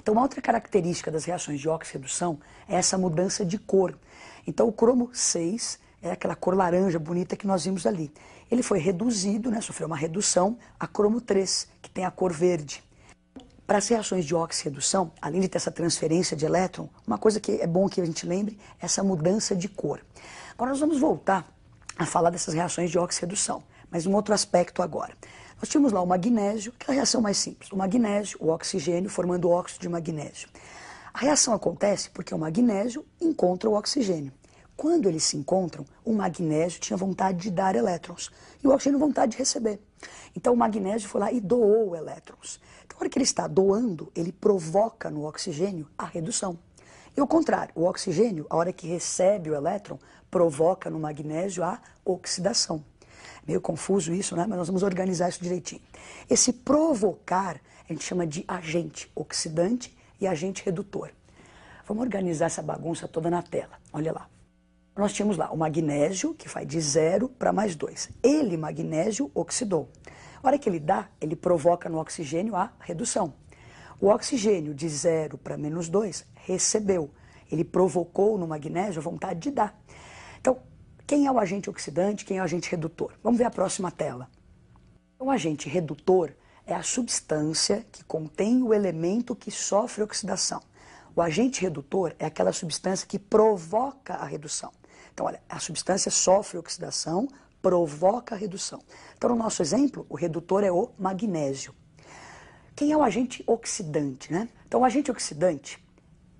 Então, uma outra característica das reações de óxido-redução é essa mudança de cor. Então, o cromo 6 é aquela cor laranja bonita que nós vimos ali. Ele foi reduzido, né, sofreu uma redução a cromo 3, que tem a cor verde. Para as reações de óxido-redução, além de ter essa transferência de elétron, uma coisa que é bom que a gente lembre é essa mudança de cor. Agora, nós vamos voltar a falar dessas reações de óxido-redução. Mas um outro aspecto agora. Nós tínhamos lá o magnésio, que é a reação mais simples. O magnésio, o oxigênio, formando óxido de magnésio. A reação acontece porque o magnésio encontra o oxigênio. Quando eles se encontram, o magnésio tinha vontade de dar elétrons e o oxigênio vontade de receber. Então o magnésio foi lá e doou elétrons. Então, na hora que ele está doando, ele provoca no oxigênio a redução. E o contrário, o oxigênio, a hora que recebe o elétron, provoca no magnésio a oxidação. Meio confuso isso, né? Mas nós vamos organizar isso direitinho. Esse provocar a gente chama de agente oxidante e agente redutor. Vamos organizar essa bagunça toda na tela. Olha lá. Nós tínhamos lá o magnésio, que vai de 0 para mais 2. Ele, magnésio, oxidou. A hora que ele dá, ele provoca no oxigênio a redução. O oxigênio de 0 para menos 2 recebeu. Ele provocou no magnésio a vontade de dar. Então, quem é o agente oxidante, quem é o agente redutor? Vamos ver a próxima tela. O agente redutor é a substância que contém o elemento que sofre oxidação. O agente redutor é aquela substância que provoca a redução. Então, olha, a substância sofre oxidação, provoca a redução. Então, no nosso exemplo, o redutor é o magnésio. Quem é o agente oxidante, né? Então, o agente oxidante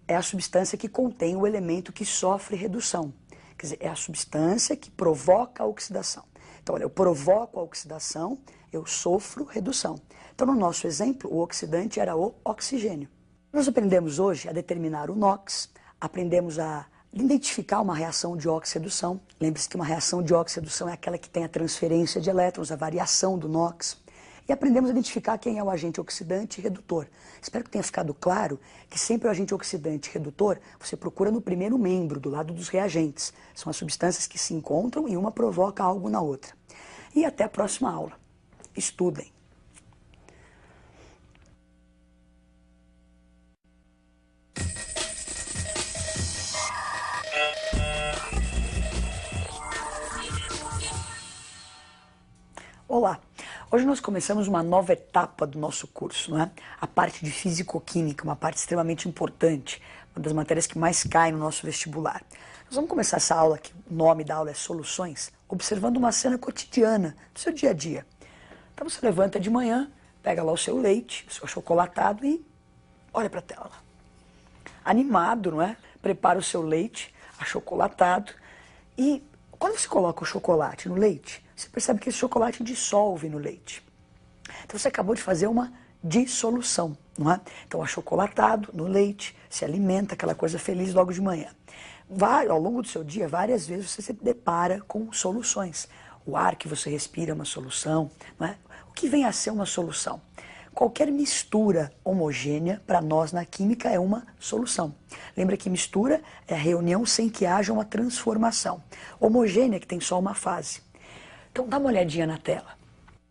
é a substância que contém o elemento que sofre redução. Quer dizer, é a substância que provoca a oxidação. Então, olha, eu provoco a oxidação, eu sofro redução. Então, no nosso exemplo, o oxidante era o oxigênio. Nós aprendemos hoje a determinar o NOx, aprendemos a identificar uma reação de óxido-redução. Lembre-se que uma reação de óxido-redução é aquela que tem a transferência de elétrons, a variação do NOx. E aprendemos a identificar quem é o agente oxidante e redutor. Espero que tenha ficado claro que sempre o agente oxidante e redutor você procura no primeiro membro, do lado dos reagentes. São as substâncias que se encontram e uma provoca algo na outra. E até a próxima aula. Estudem. Olá! Hoje nós começamos uma nova etapa do nosso curso, não é? A parte de físico-química, uma parte extremamente importante, uma das matérias que mais cai no nosso vestibular. Nós vamos começar essa aula, que o nome da aula é Soluções, observando uma cena cotidiana do seu dia a dia. Então você levanta de manhã, pega lá o seu leite, o seu achocolatado e Olha para a tela. Animado, não é? Prepara o seu leite achocolatado e quando você coloca o chocolate no leite, você percebe que esse chocolate dissolve no leite. Então você acabou de fazer uma dissolução, não é? Então achocolatado no leite, se alimenta, aquela coisa feliz logo de manhã. Ao longo do seu dia, várias vezes você se depara com soluções. O ar que você respira é uma solução, não é? O que vem a ser uma solução? Qualquer mistura homogênea, para nós na química, é uma solução. Lembra que mistura é a reunião sem que haja uma transformação. Homogênea, que tem só uma fase. Então dá uma olhadinha na tela.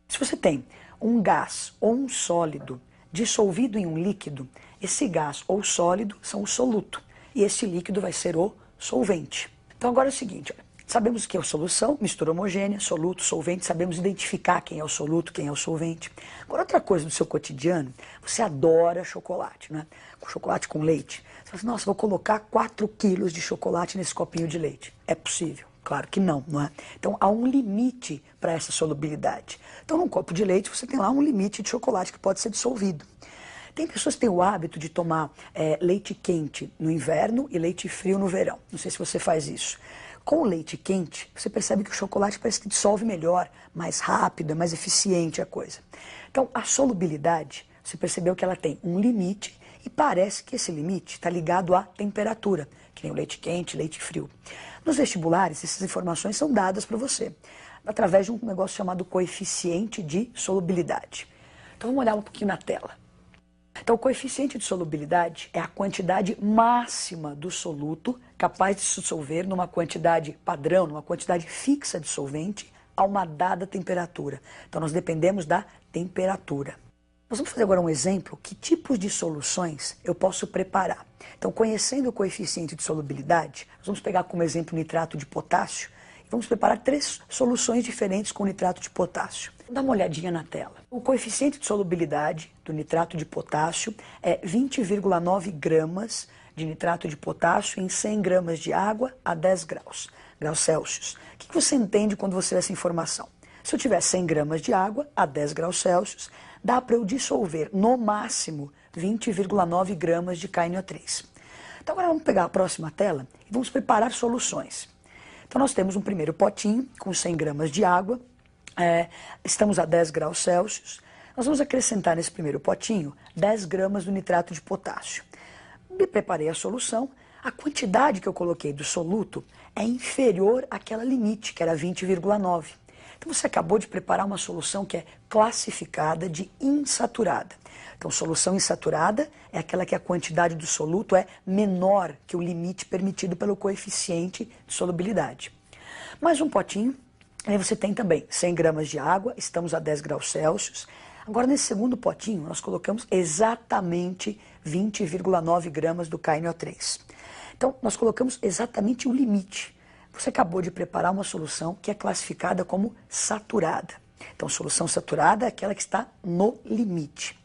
Se você tem um gás ou um sólido dissolvido em um líquido, esse gás ou sólido são o soluto. E esse líquido vai ser o solvente. Então agora é o seguinte, olha, sabemos que é a solução, mistura homogênea, soluto, solvente, sabemos identificar quem é o soluto, quem é o solvente. Agora outra coisa do seu cotidiano, você adora chocolate, né? Com chocolate com leite. Você fala assim, nossa, vou colocar 4 quilos de chocolate nesse copinho de leite. É possível? Claro que não, não é? Então há um limite para essa solubilidade. Então num copo de leite você tem lá um limite de chocolate que pode ser dissolvido. Tem pessoas que têm o hábito de tomar leite quente no inverno e leite frio no verão. Não sei se você faz isso. Com o leite quente, você percebe que o chocolate parece que dissolve melhor, mais rápido, é mais eficiente a coisa. Então, a solubilidade, você percebeu que ela tem um limite e parece que esse limite está ligado à temperatura, que nem o leite quente, leite frio. Nos vestibulares, essas informações são dadas para você, através de um negócio chamado coeficiente de solubilidade. Então, vamos olhar um pouquinho na tela. Então, o coeficiente de solubilidade é a quantidade máxima do soluto capaz de se dissolver numa quantidade padrão, numa quantidade fixa de solvente, a uma dada temperatura. Então, nós dependemos da temperatura. Nós vamos fazer agora um exemplo, que tipos de soluções eu posso preparar. Então, conhecendo o coeficiente de solubilidade, nós vamos pegar como exemplo o nitrato de potássio, e vamos preparar 3 soluções diferentes com nitrato de potássio. Dá uma olhadinha na tela. O coeficiente de solubilidade do nitrato de potássio é 20,9 gramas de nitrato de potássio em 100 gramas de água a 10 graus Celsius. O que você entende quando você vê essa informação? Se eu tiver 100 gramas de água a 10 graus Celsius, dá para eu dissolver no máximo 20,9 gramas de KNO3. Então agora vamos pegar a próxima tela e vamos preparar soluções. Então nós temos um primeiro potinho com 100 gramas de água, estamos a 10 graus Celsius. Nós vamos acrescentar nesse primeiro potinho 10 gramas do nitrato de potássio. Me preparei a solução. A quantidade que eu coloquei do soluto é inferior àquela limite, que era 20,9. Então você acabou de preparar uma solução que é classificada de insaturada. Então solução insaturada é aquela que a quantidade do soluto é menor que o limite permitido pelo coeficiente de solubilidade. Mais um potinho. Aí você tem também 100 gramas de água, estamos a 10 graus Celsius. Agora, nesse segundo potinho, nós colocamos exatamente 20,9 gramas do KNO3. Então, nós colocamos exatamente o limite. Você acabou de preparar uma solução que é classificada como saturada. Então, solução saturada é aquela que está no limite.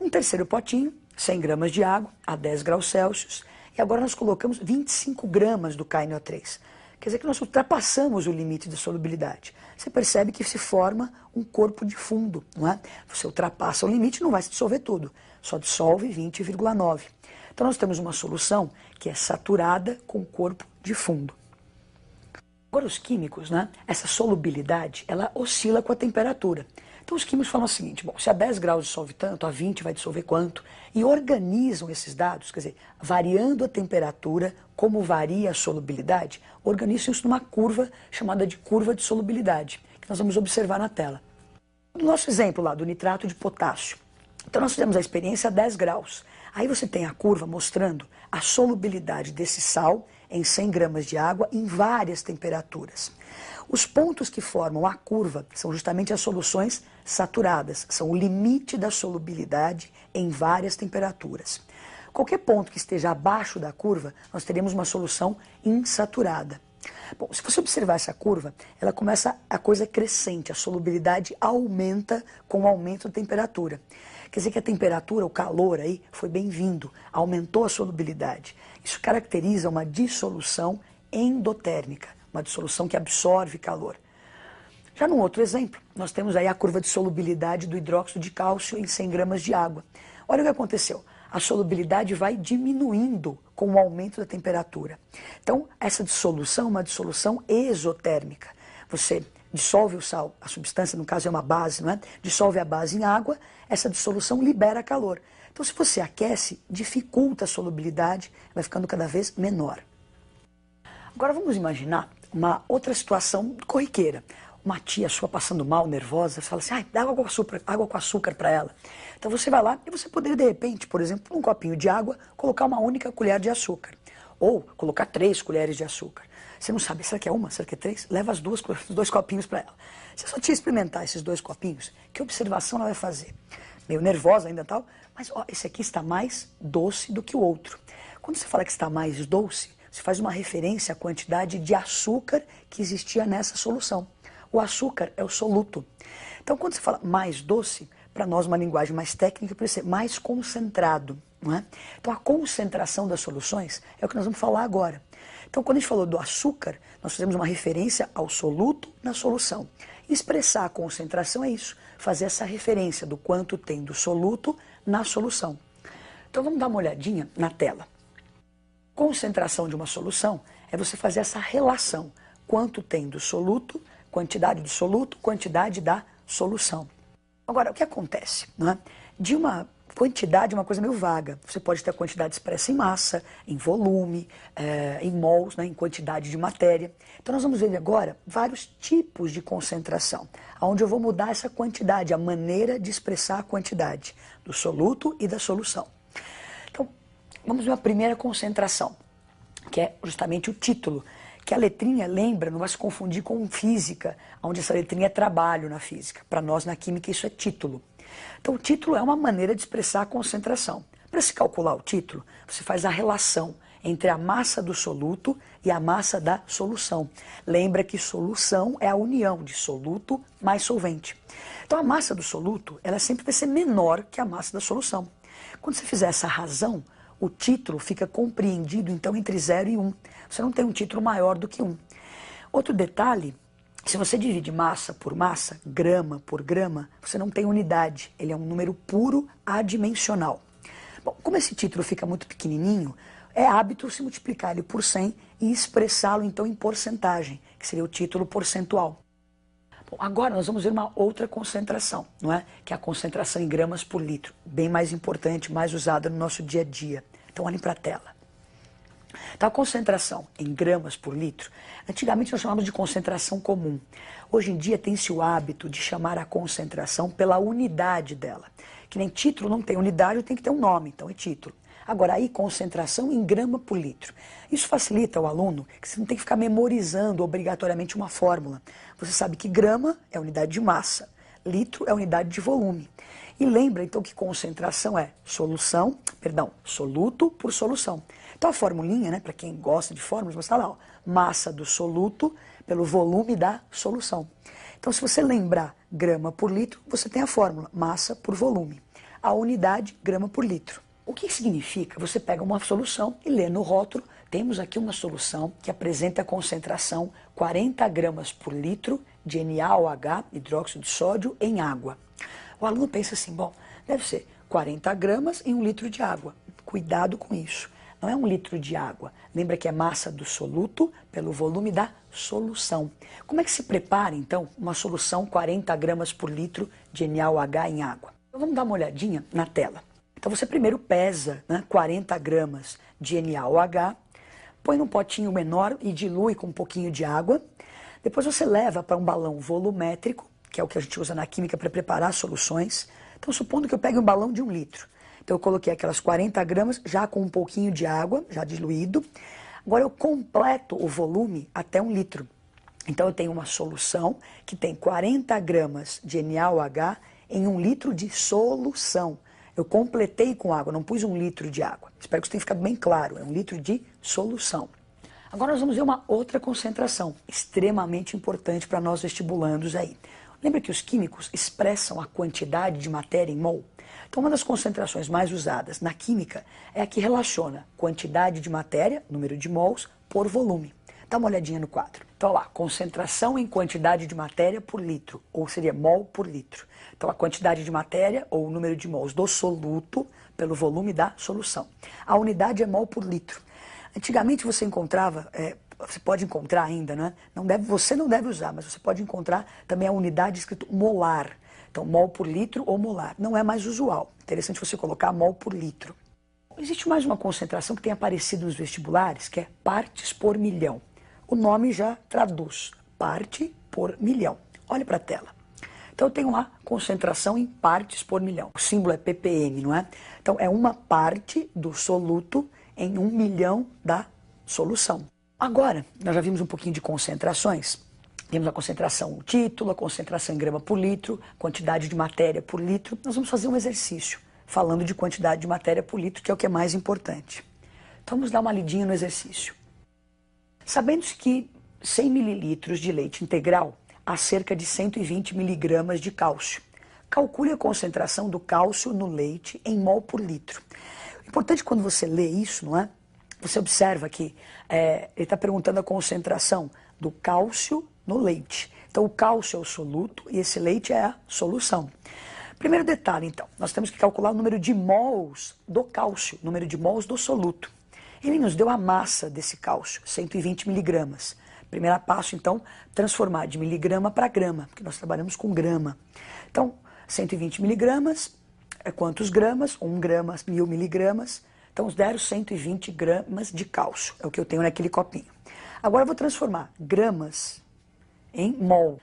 Um terceiro potinho, 100 gramas de água, a 10 graus Celsius. E agora nós colocamos 25 gramas do KNO3. Quer dizer que nós ultrapassamos o limite de solubilidade. Você percebe que se forma um corpo de fundo, não é? Você ultrapassa o limite, não vai se dissolver tudo, só dissolve 20,9. Então nós temos uma solução que é saturada com corpo de fundo. Agora os químicos, né? Essa solubilidade, ela oscila com a temperatura. Então os químicos falam o seguinte, bom, se a 10 graus dissolve tanto, a 20 vai dissolver quanto? E organizam esses dados, quer dizer, variando a temperatura, como varia a solubilidade, organizam isso numa curva chamada de curva de solubilidade, que nós vamos observar na tela. No nosso exemplo lá do nitrato de potássio, então nós fizemos a experiência a 10 graus. Aí você tem a curva mostrando a solubilidade desse sal em 100 gramas de água em várias temperaturas. Os pontos que formam a curva são justamente as soluções saturadas, são o limite da solubilidade em várias temperaturas. Qualquer ponto que esteja abaixo da curva, nós teremos uma solução insaturada. Bom, se você observar essa curva, ela começa a coisa crescente, a solubilidade aumenta com o aumento da temperatura. Quer dizer que a temperatura, o calor aí, foi bem-vindo, aumentou a solubilidade. Isso caracteriza uma dissolução endotérmica, uma dissolução que absorve calor. Já num outro exemplo, nós temos aí a curva de solubilidade do hidróxido de cálcio em 100 gramas de água. Olha o que aconteceu. a solubilidade vai diminuindo com o aumento da temperatura. Então, essa dissolução é uma dissolução exotérmica. Você dissolve o sal, a substância, no caso é uma base, não é? Dissolve a base em água, essa dissolução libera calor. Então, se você aquece, dificulta a solubilidade, vai ficando cada vez menor. Agora vamos imaginar uma outra situação corriqueira. Uma tia sua passando mal, nervosa, você fala assim, dá água com açúcar para ela. Então você vai lá e você poderia, de repente, por exemplo, num copinho de água, colocar uma única colher de açúcar. Ou colocar 3 colheres de açúcar. Você não sabe, será que é uma, será que é 3? Leva os 2 copinhos para ela. Se a sua tia experimentar esses 2 copinhos, que observação ela vai fazer? Meio nervosa ainda tal, mas ó, esse aqui está mais doce do que o outro. Quando você fala que está mais doce, você faz uma referência à quantidade de açúcar que existia nessa solução. O açúcar é o soluto. Então, quando você fala mais doce, para nós uma linguagem mais técnica, precisa ser mais concentrado. Não é? Então, a concentração das soluções é o que nós vamos falar agora. Então, quando a gente falou do açúcar, nós fazemos uma referência ao soluto na solução. Expressar a concentração é isso, fazer essa referência do quanto tem do soluto na solução. Então, vamos dar uma olhadinha na tela. Concentração de uma solução é você fazer essa relação. Quanto tem do soluto, quantidade do soluto, quantidade da solução. Agora, o que acontece? Não é? De uma quantidade é uma coisa meio vaga. Você pode ter a quantidade expressa em massa, em volume, em mols, né, em quantidade de matéria. Então nós vamos ver agora vários tipos de concentração, onde eu vou mudar essa quantidade, a maneira de expressar a quantidade do soluto e da solução. Então, vamos ver a primeira concentração, que é justamente o título, que a letrinha, lembra, não vai se confundir com física, onde essa letrinha é trabalho na física. Para nós, na química, isso é título. Então, o título é uma maneira de expressar a concentração. Para se calcular o título, você faz a relação entre a massa do soluto e a massa da solução. Lembra que solução é a união de soluto mais solvente. Então, a massa do soluto, ela sempre vai ser menor que a massa da solução. Quando você fizer essa razão, o título fica compreendido, então, entre 0 e 1. Você não tem um título maior do que 1. Outro detalhe, se você divide massa por massa, grama por grama, você não tem unidade. Ele é um número puro adimensional. Bom, como esse título fica muito pequenininho, é hábito se multiplicar ele por 100 e expressá-lo, então, em porcentagem, que seria o título percentual. Bom, agora nós vamos ver uma outra concentração, não é? Que é a concentração em gramas por litro, bem mais importante, mais usada no nosso dia a dia. Então olhem para a tela. Então a concentração em gramas por litro, antigamente nós chamávamos de concentração comum. Hoje em dia tem-se o hábito de chamar a concentração pela unidade dela. Que nem título não tem unidade, tem que ter um nome, então é título. Agora aí concentração em grama por litro. Isso facilita ao aluno, que você não tem que ficar memorizando obrigatoriamente uma fórmula. Você sabe que grama é unidade de massa, litro é unidade de volume. E lembra então que concentração é soluto por solução. Então a formulinha, né, para quem gosta de fórmulas, você está lá, ó, massa do soluto pelo volume da solução. Então se você lembrar grama por litro, você tem a fórmula, massa por volume. A unidade, grama por litro. O que significa? Você pega uma solução e lê no rótulo, temos aqui uma solução que apresenta a concentração 40 gramas por litro de NaOH, hidróxido de sódio, em água. O aluno pensa assim, bom, deve ser 40 gramas em 1 litro de água. Cuidado com isso. Não é 1 litro de água. Lembra que é massa do soluto pelo volume da solução. Como é que se prepara, então, uma solução 40 gramas por litro de NaOH em água? Então vamos dar uma olhadinha na tela. Então você primeiro pesa, né, 40 gramas de NaOH, põe num potinho menor e dilui com um pouquinho de água. Depois você leva para um balão volumétrico, que é o que a gente usa na química para preparar soluções. Então supondo que eu pegue um balão de 1 litro. Então eu coloquei aquelas 40 gramas já com um pouquinho de água, já diluído. Agora eu completo o volume até 1 litro. Então eu tenho uma solução que tem 40 gramas de NaOH em 1 litro de solução. Eu completei com água, não pus 1 litro de água. Espero que isso tenha ficado bem claro, é 1 litro de solução. Agora nós vamos ver uma outra concentração, extremamente importante para nós vestibulandos aí. Lembra que os químicos expressam a quantidade de matéria em mol? Então uma das concentrações mais usadas na química é a que relaciona quantidade de matéria, número de mols, por volume. Dá uma olhadinha no quadro. Então, lá, concentração em quantidade de matéria por litro, ou seria mol por litro. Então, a quantidade de matéria, ou o número de mols do soluto, pelo volume da solução. A unidade é mol por litro. Antigamente você encontrava, você pode encontrar ainda, né? Você não deve usar, mas você pode encontrar também a unidade escrito molar. Então, mol por litro ou molar. Não é mais usual. Interessante você colocar mol por litro. Existe mais uma concentração que tem aparecido nos vestibulares, que é partes por milhão. O nome já traduz, parte por milhão. Olha para a tela. Então eu tenho lá concentração em partes por milhão. O símbolo é ppm, não é? Então é uma parte do soluto em 1 milhão da solução. Agora, nós já vimos um pouquinho de concentrações. Temos a concentração no título, a concentração em grama por litro, quantidade de matéria por litro. Nós vamos fazer um exercício falando de quantidade de matéria por litro, que é o que é mais importante. Então vamos dar uma lidinha no exercício. Sabendo-se que 100 mililitros de leite integral há cerca de 120 miligramas de cálcio. Calcule a concentração do cálcio no leite em mol por litro. O importante quando você lê isso, não é? Você observa que ele está perguntando a concentração do cálcio no leite. Então o cálcio é o soluto e esse leite é a solução. Primeiro detalhe, então, nós temos que calcular o número de mols do cálcio, número de mols do soluto. Ele nos deu a massa desse cálcio, 120 miligramas. Primeiro passo, então, transformar de miligrama para grama, porque nós trabalhamos com grama. Então, 120 miligramas, quantos gramas? 1 grama, 1000 miligramas. Então, deram 120 gramas de cálcio, é o que eu tenho naquele copinho. Agora eu vou transformar gramas em mol.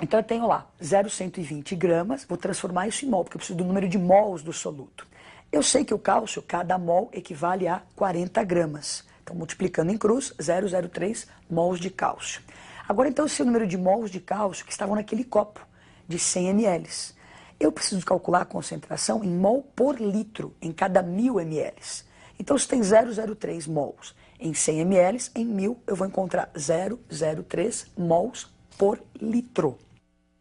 Então eu tenho lá 0,120 gramas, vou transformar isso em mol, porque eu preciso do número de mols do soluto. Eu sei que o cálcio, cada mol equivale a 40 gramas. Então multiplicando em cruz, 0,03 mols de cálcio. Agora então esse é o número de mols de cálcio que estavam naquele copo de 100 ml. Eu preciso calcular a concentração em mol por litro, em cada 1000 ml. Então se tem 0,03 mols em 100 ml, em 1000 eu vou encontrar 0,03 mols por litro.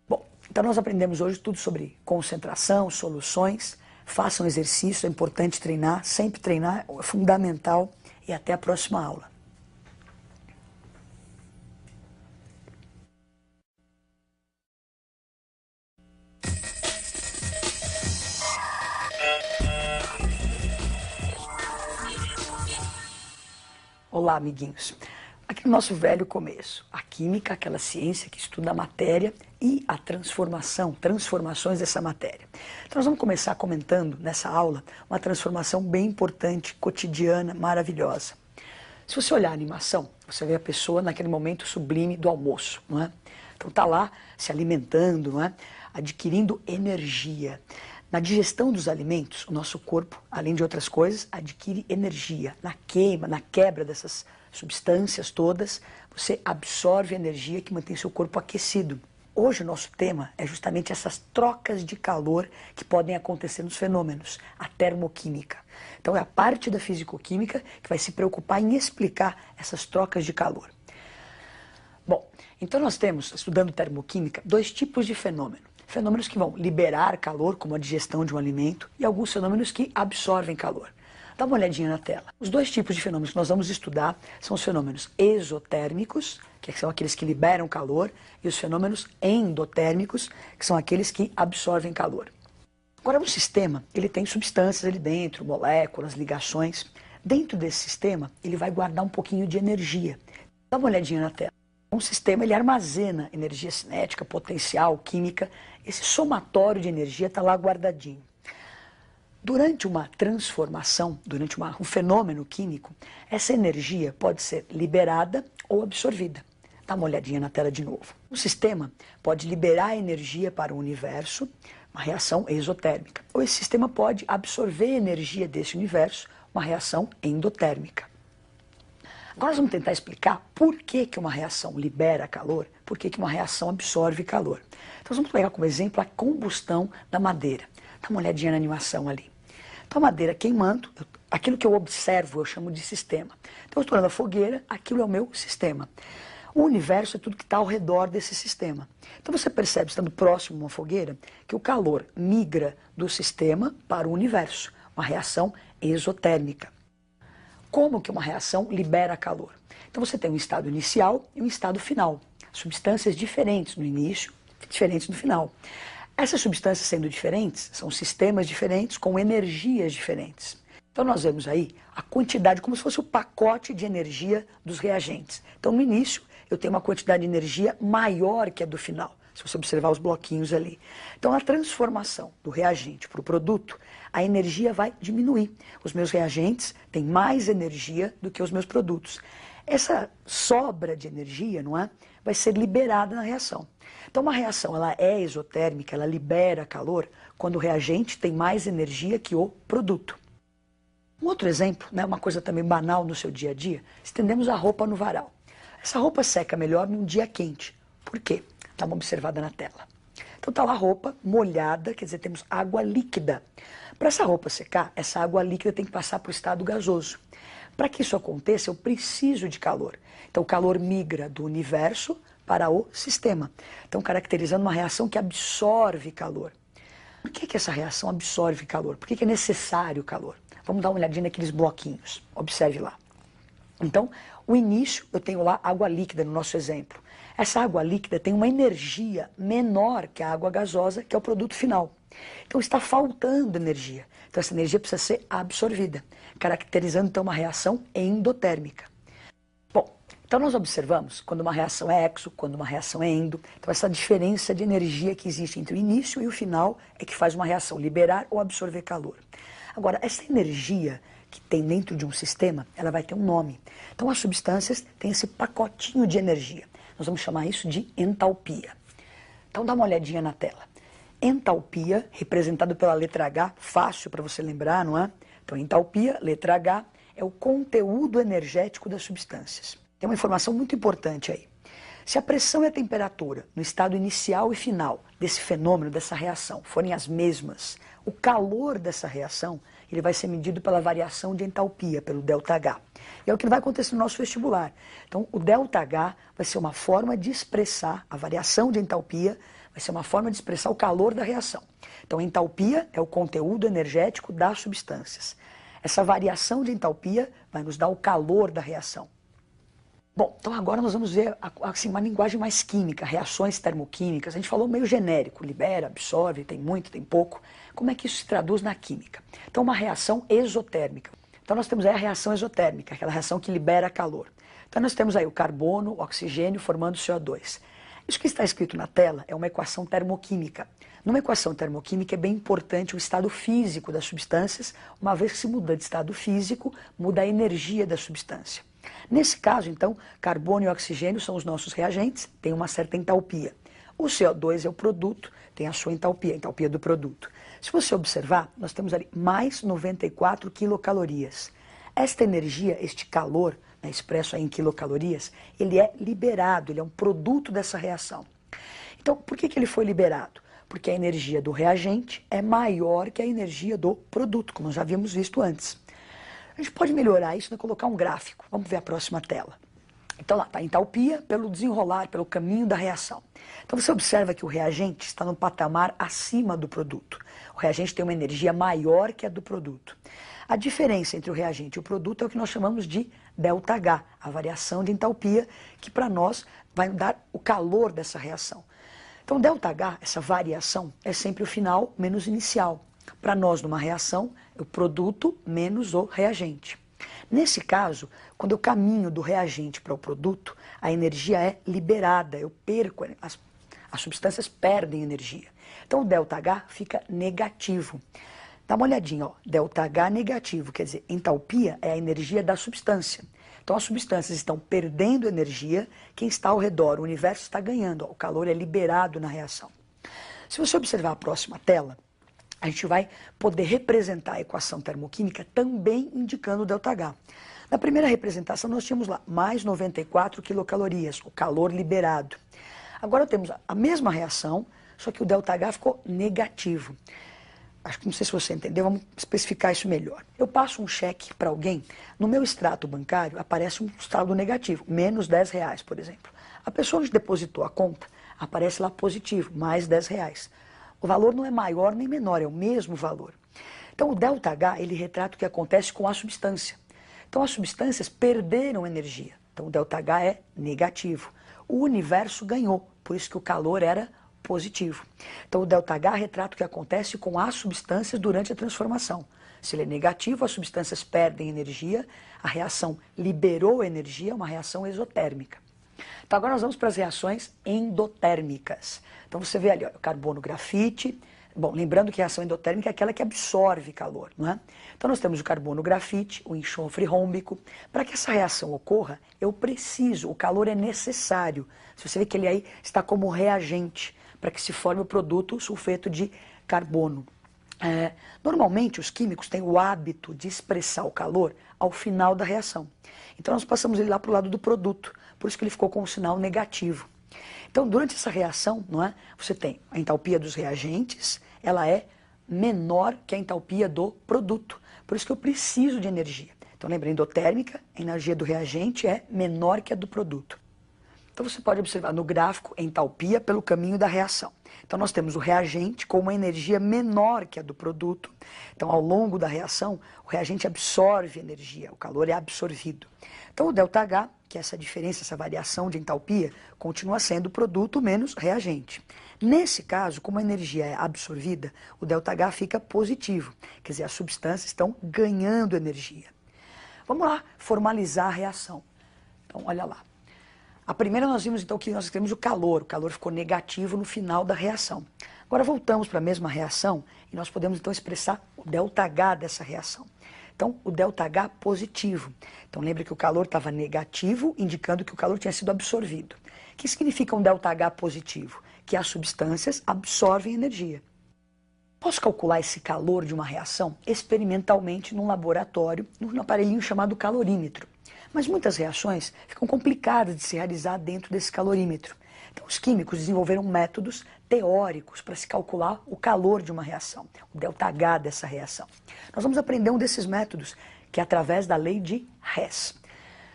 Bom, então nós aprendemos hoje tudo sobre concentração, soluções. Façam exercício, é importante treinar, sempre treinar, é fundamental. E até a próxima aula. Olá, amiguinhos. Aqui no nosso velho começo, a química, aquela ciência que estuda a matéria e a transformações dessa matéria. Então nós vamos começar comentando nessa aula uma transformação bem importante, cotidiana, maravilhosa. Se você olhar a animação, você vê a pessoa naquele momento sublime do almoço, não é? Então está lá se alimentando, não é? Adquirindo energia. Na digestão dos alimentos, o nosso corpo, além de outras coisas, adquire energia. Na queima, na quebra dessas substâncias todas, você absorve energia que mantém seu corpo aquecido. Hoje o nosso tema é justamente essas trocas de calor que podem acontecer nos fenômenos, a termoquímica. Então é a parte da fisicoquímica que vai se preocupar em explicar essas trocas de calor. Bom, então nós temos, estudando termoquímica, 2 tipos de fenômeno. Fenômenos que vão liberar calor, como a digestão de um alimento, e alguns fenômenos que absorvem calor. Dá uma olhadinha na tela. Os 2 tipos de fenômenos que nós vamos estudar são os fenômenos exotérmicos, que são aqueles que liberam calor, e os fenômenos endotérmicos, que são aqueles que absorvem calor. Agora, um sistema, ele tem substâncias ali dentro, moléculas, ligações. Dentro desse sistema, ele vai guardar um pouquinho de energia. Dá uma olhadinha na tela. Um sistema, ele armazena energia cinética, potencial, química. Esse somatório de energia está lá guardadinho. Durante uma transformação, durante um fenômeno químico, essa energia pode ser liberada ou absorvida. Dá uma olhadinha na tela de novo. O sistema pode liberar energia para o universo, uma reação exotérmica. Ou esse sistema pode absorver energia desse universo, uma reação endotérmica. Agora nós vamos tentar explicar por que uma reação libera calor, por que uma reação absorve calor. Então nós vamos pegar como exemplo a combustão da madeira. Dá uma olhadinha na animação ali. Então a madeira queimando, aquilo que eu observo eu chamo de sistema. Então eu estou olhando a fogueira, aquilo é o meu sistema. O universo é tudo que está ao redor desse sistema. Então você percebe, estando próximo a uma fogueira, que o calor migra do sistema para o universo, uma reação exotérmica. como que uma reação libera calor? Então você tem um estado inicial e um estado final. Substâncias diferentes no início, diferentes no final. Essas substâncias sendo diferentes, são sistemas diferentes com energias diferentes. Então nós vemos aí a quantidade, como se fosse o pacote de energia dos reagentes. Então no início eu tenho uma quantidade de energia maior que a do final, se você observar os bloquinhos ali. Então a transformação do reagente para o produto, a energia vai diminuir. Os meus reagentes têm mais energia do que os meus produtos. Essa sobra de energia, não é, vai ser liberada na reação. Então uma reação ela é exotérmica, ela libera calor quando o reagente tem mais energia que o produto. Um outro exemplo, né, uma coisa também banal no seu dia a dia, estendemos a roupa no varal. Essa roupa seca melhor num dia quente. Por quê? Dá uma observada na tela. Então está lá a roupa molhada, quer dizer, temos água líquida. Para essa roupa secar, essa água líquida tem que passar para o estado gasoso. Para que isso aconteça, eu preciso de calor. Então o calor migra do universo para o sistema. Então caracterizando uma reação que absorve calor. Por que essa reação absorve calor? Por que é necessário calor? Vamos dar uma olhadinha naqueles bloquinhos. Observe lá. Então, o início, eu tenho lá água líquida no nosso exemplo. Essa água líquida tem uma energia menor que a água gasosa, que é o produto final. Então está faltando energia. Então essa energia precisa ser absorvida, caracterizando então uma reação endotérmica. Bom, então nós observamos quando uma reação é exo, quando uma reação é endo. Então essa diferença de energia que existe entre o início e o final é que faz uma reação liberar ou absorver calor. Agora, essa energia que tem dentro de um sistema, ela vai ter um nome. Então as substâncias têm esse pacotinho de energia. Nós vamos chamar isso de entalpia. Então dá uma olhadinha na tela. Entalpia, representado pela letra H, fácil para você lembrar, não é? Então entalpia, letra H, é o conteúdo energético das substâncias. Tem uma informação muito importante aí. Se a pressão e a temperatura no estado inicial e final desse fenômeno, dessa reação, forem as mesmas, o calor dessa reação ele vai ser medido pela variação de entalpia, pelo ΔH. E é o que vai acontecer no nosso vestibular. Então, o ΔH vai ser uma forma de expressar a variação de entalpia, vai ser uma forma de expressar o calor da reação. Então, entalpia é o conteúdo energético das substâncias. Essa variação de entalpia vai nos dar o calor da reação. Bom, então agora nós vamos ver assim, uma linguagem mais química, reações termoquímicas. A gente falou meio genérico, libera, absorve, tem muito, tem pouco. Como é que isso se traduz na química? Então uma reação exotérmica. Então nós temos aí a reação exotérmica, aquela reação que libera calor. Então nós temos aí o carbono, o oxigênio formando CO2. Isso que está escrito na tela é uma equação termoquímica. Numa equação termoquímica é bem importante o estado físico das substâncias, uma vez que se muda de estado físico, muda a energia da substância. Nesse caso, então, carbono e oxigênio são os nossos reagentes, tem uma certa entalpia. O CO2 é o produto, tem a sua entalpia, a entalpia do produto. Se você observar, nós temos ali mais 94 quilocalorias. Esta energia, este calor, né, expresso aí em quilocalorias, ele é liberado, ele é um produto dessa reação. Então, por que ele foi liberado? Porque a energia do reagente é maior que a energia do produto, como nós já havíamos visto antes. A gente pode melhorar isso, né, colocar um gráfico. Vamos ver a próxima tela. Então lá está a entalpia pelo desenrolar, pelo caminho da reação. Então você observa que o reagente está no patamar acima do produto. O reagente tem uma energia maior que a do produto. A diferença entre o reagente e o produto é o que nós chamamos de ΔH, a variação de entalpia, que para nós vai dar o calor dessa reação. Então ΔH, essa variação, é sempre o final menos o inicial. Para nós, numa reação, é o produto menos o reagente. Nesse caso, quando eu caminho do reagente para o produto, a energia é liberada, eu perco, as substâncias perdem energia. Então o ΔH fica negativo. Dá uma olhadinha, ó, ΔH negativo, quer dizer, entalpia é a energia da substância. Então as substâncias estão perdendo energia, quem está ao redor, o universo está ganhando, ó, o calor é liberado na reação. Se você observar a próxima tela, a gente vai poder representar a equação termoquímica também indicando o ΔH. Na primeira representação nós tínhamos lá mais 94 quilocalorias, o calor liberado. Agora temos a mesma reação, só que o ΔH ficou negativo. Acho que não sei se você entendeu, vamos especificar isso melhor. Eu passo um cheque para alguém, no meu extrato bancário aparece um saldo negativo, menos R$10, por exemplo. A pessoa onde depositou a conta, aparece lá positivo, mais R$10. O valor não é maior nem menor, é o mesmo valor. Então o ΔH, ele retrata o que acontece com a substância. Então as substâncias perderam energia. Então o ΔH é negativo. O universo ganhou, por isso que o calor era positivo. Então o ΔH retrata o que acontece com as substâncias durante a transformação. Se ele é negativo, as substâncias perdem energia, a reação liberou energia, uma reação exotérmica. Então agora nós vamos para as reações endotérmicas. Então você vê ali, ó, o carbono grafite. Bom, lembrando que a reação endotérmica é aquela que absorve calor, não é? Então nós temos o carbono grafite, o enxofre rômbico. Para que essa reação ocorra, eu preciso, o calor é necessário. Você vê que ele aí está como reagente para que se forme o produto sulfeto de carbono. Normalmente os químicos têm o hábito de expressar o calor ao final da reação. Então nós passamos ele lá para o lado do produto, por isso que ele ficou com um sinal negativo. Então durante essa reação, não é, você tem a entalpia dos reagentes, ela é menor que a entalpia do produto, por isso que eu preciso de energia. Então lembra, endotérmica, a energia do reagente é menor que a do produto. Então você pode observar no gráfico entalpia pelo caminho da reação. Então nós temos o reagente com uma energia menor que a do produto. Então ao longo da reação, o reagente absorve energia, o calor é absorvido. Então o ΔH, que é essa diferença, essa variação de entalpia, continua sendo produto menos reagente. Nesse caso, como a energia é absorvida, o ΔH fica positivo, quer dizer, as substâncias estão ganhando energia. Vamos lá formalizar a reação. Então olha lá. A primeira nós vimos então que nós temos o calor ficou negativo no final da reação. Agora voltamos para a mesma reação e nós podemos então expressar o ΔH dessa reação. Então o ΔH positivo. Então lembra que o calor estava negativo, indicando que o calor tinha sido absorvido. O que significa um ΔH positivo? Que as substâncias absorvem energia. Posso calcular esse calor de uma reação experimentalmente num laboratório, num aparelhinho chamado calorímetro. Mas muitas reações ficam complicadas de se realizar dentro desse calorímetro. Então os químicos desenvolveram métodos teóricos para se calcular o calor de uma reação, o ΔH dessa reação. Nós vamos aprender um desses métodos, que é através da lei de Hess.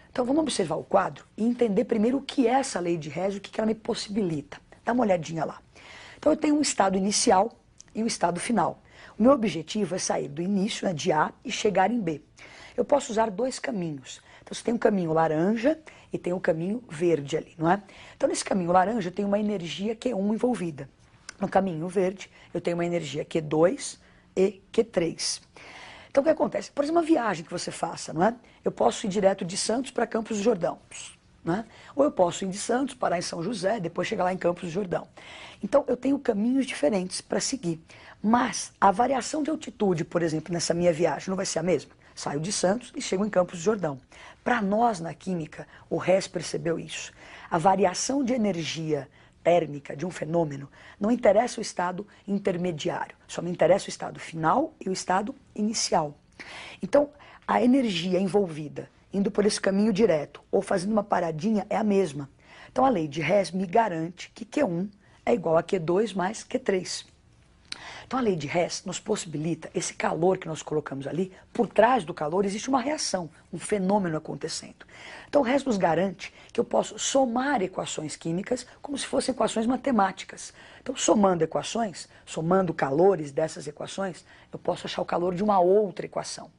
Então vamos observar o quadro e entender primeiro o que é essa lei de Hess e o que ela me possibilita. Dá uma olhadinha lá. Então eu tenho um estado inicial e um estado final. O meu objetivo é sair do início, né, de A, e chegar em B. Eu posso usar dois caminhos. Então você tem um caminho laranja e tem um caminho verde ali, não é? Então nesse caminho laranja eu tenho uma energia Q1 envolvida. No caminho verde eu tenho uma energia Q2 e Q3. Então o que acontece? Por exemplo, uma viagem que você faça, não é? Eu posso ir direto de Santos para Campos do Jordão, não é? Ou eu posso ir de Santos, parar em São José, depois chegar lá em Campos do Jordão. Então eu tenho caminhos diferentes para seguir. Mas a variação de altitude, por exemplo, nessa minha viagem não vai ser a mesma? Saio de Santos e chego em Campos do Jordão. Para nós, na química, o Hess percebeu isso. A variação de energia térmica de um fenômeno não interessa o estado intermediário, só me interessa o estado final e o estado inicial. Então, a energia envolvida, indo por esse caminho direto ou fazendo uma paradinha, é a mesma. Então, a lei de Hess me garante que Q1 é igual a Q2 mais Q3. Então a lei de Hess nos possibilita esse calor que nós colocamos ali, por trás do calor existe uma reação, um fenômeno acontecendo. Então o Hess nos garante que eu posso somar equações químicas como se fossem equações matemáticas. Então somando equações, somando calores dessas equações, eu posso achar o calor de uma outra equação.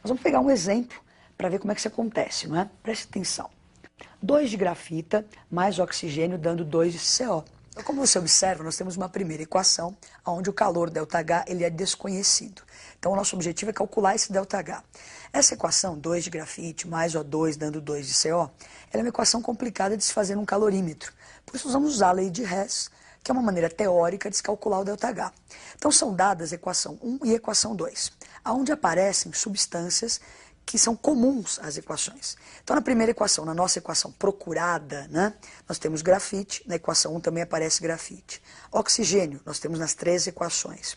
Nós vamos pegar um exemplo para ver como é que isso acontece, não é? Preste atenção. 2 de grafita mais oxigênio dando 2 de CO. Então, como você observa, nós temos uma primeira equação onde o calor ΔH ele é desconhecido. Então, o nosso objetivo é calcular esse ΔH. Essa equação, 2 de grafite mais O2 dando 2 de CO, ela é uma equação complicada de se fazer num calorímetro. Por isso, nós vamos usar a lei de Hess, que é uma maneira teórica de se calcular o ΔH. Então, são dadas a equação 1 e a equação 2, onde aparecem substâncias que são comuns às equações. Então, na primeira equação, na nossa equação procurada, né, nós temos grafite, na equação 1 também aparece grafite. Oxigênio, nós temos nas 3 equações.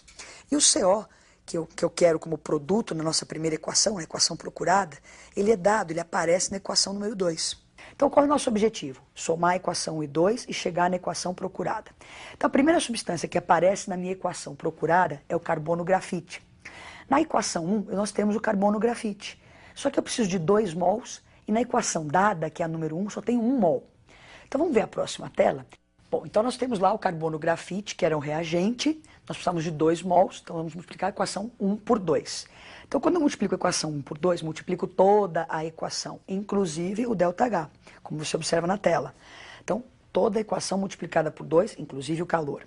E o CO, que eu quero como produto na nossa primeira equação, na equação procurada, ele é dado, ele aparece na equação número 2. Então, qual é o nosso objetivo? Somar a equação 1 e 2 e chegar na equação procurada. Então, a primeira substância que aparece na minha equação procurada é o carbono grafite. Na equação 1, nós temos o carbono grafite. Só que eu preciso de 2 mols e na equação dada, que é a número 1, só tem 1 mol. Então vamos ver a próxima tela? Bom, então nós temos lá o carbono grafite, que era um reagente, nós precisamos de 2 mols, então vamos multiplicar a equação 1 por 2. Então, quando eu multiplico a equação 1 por 2, multiplico toda a equação, inclusive o ΔH, como você observa na tela. Então, toda a equação multiplicada por 2, inclusive o calor.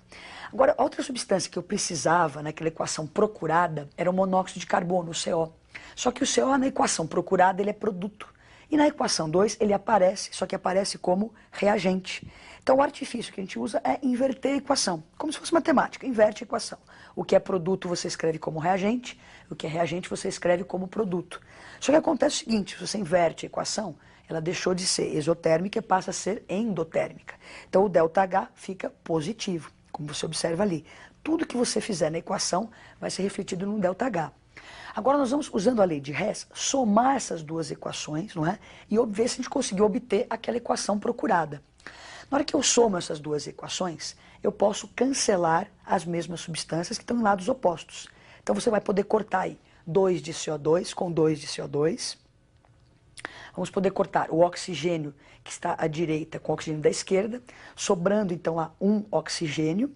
Agora, outra substância que eu precisava naquela equação procurada era o monóxido de carbono, o CO. Só que o CO na equação procurada ele é produto. E na equação 2 ele aparece, só que aparece como reagente. Então o artifício que a gente usa é inverter a equação, como se fosse matemática, inverte a equação. O que é produto você escreve como reagente, o que é reagente você escreve como produto. Só que acontece o seguinte, se você inverte a equação, ela deixou de ser exotérmica e passa a ser endotérmica. Então o ΔH fica positivo, como você observa ali. Tudo que você fizer na equação vai ser refletido no ΔH. Agora nós vamos, usando a lei de Hess, somar essas duas equações, não é? E ver se a gente conseguiu obter aquela equação procurada. Na hora que eu somo essas duas equações, eu posso cancelar as mesmas substâncias que estão em lados opostos. Então você vai poder cortar aí 2 de CO2 com 2 de CO2. Vamos poder cortar o oxigênio que está à direita com o oxigênio da esquerda, sobrando então lá um oxigênio.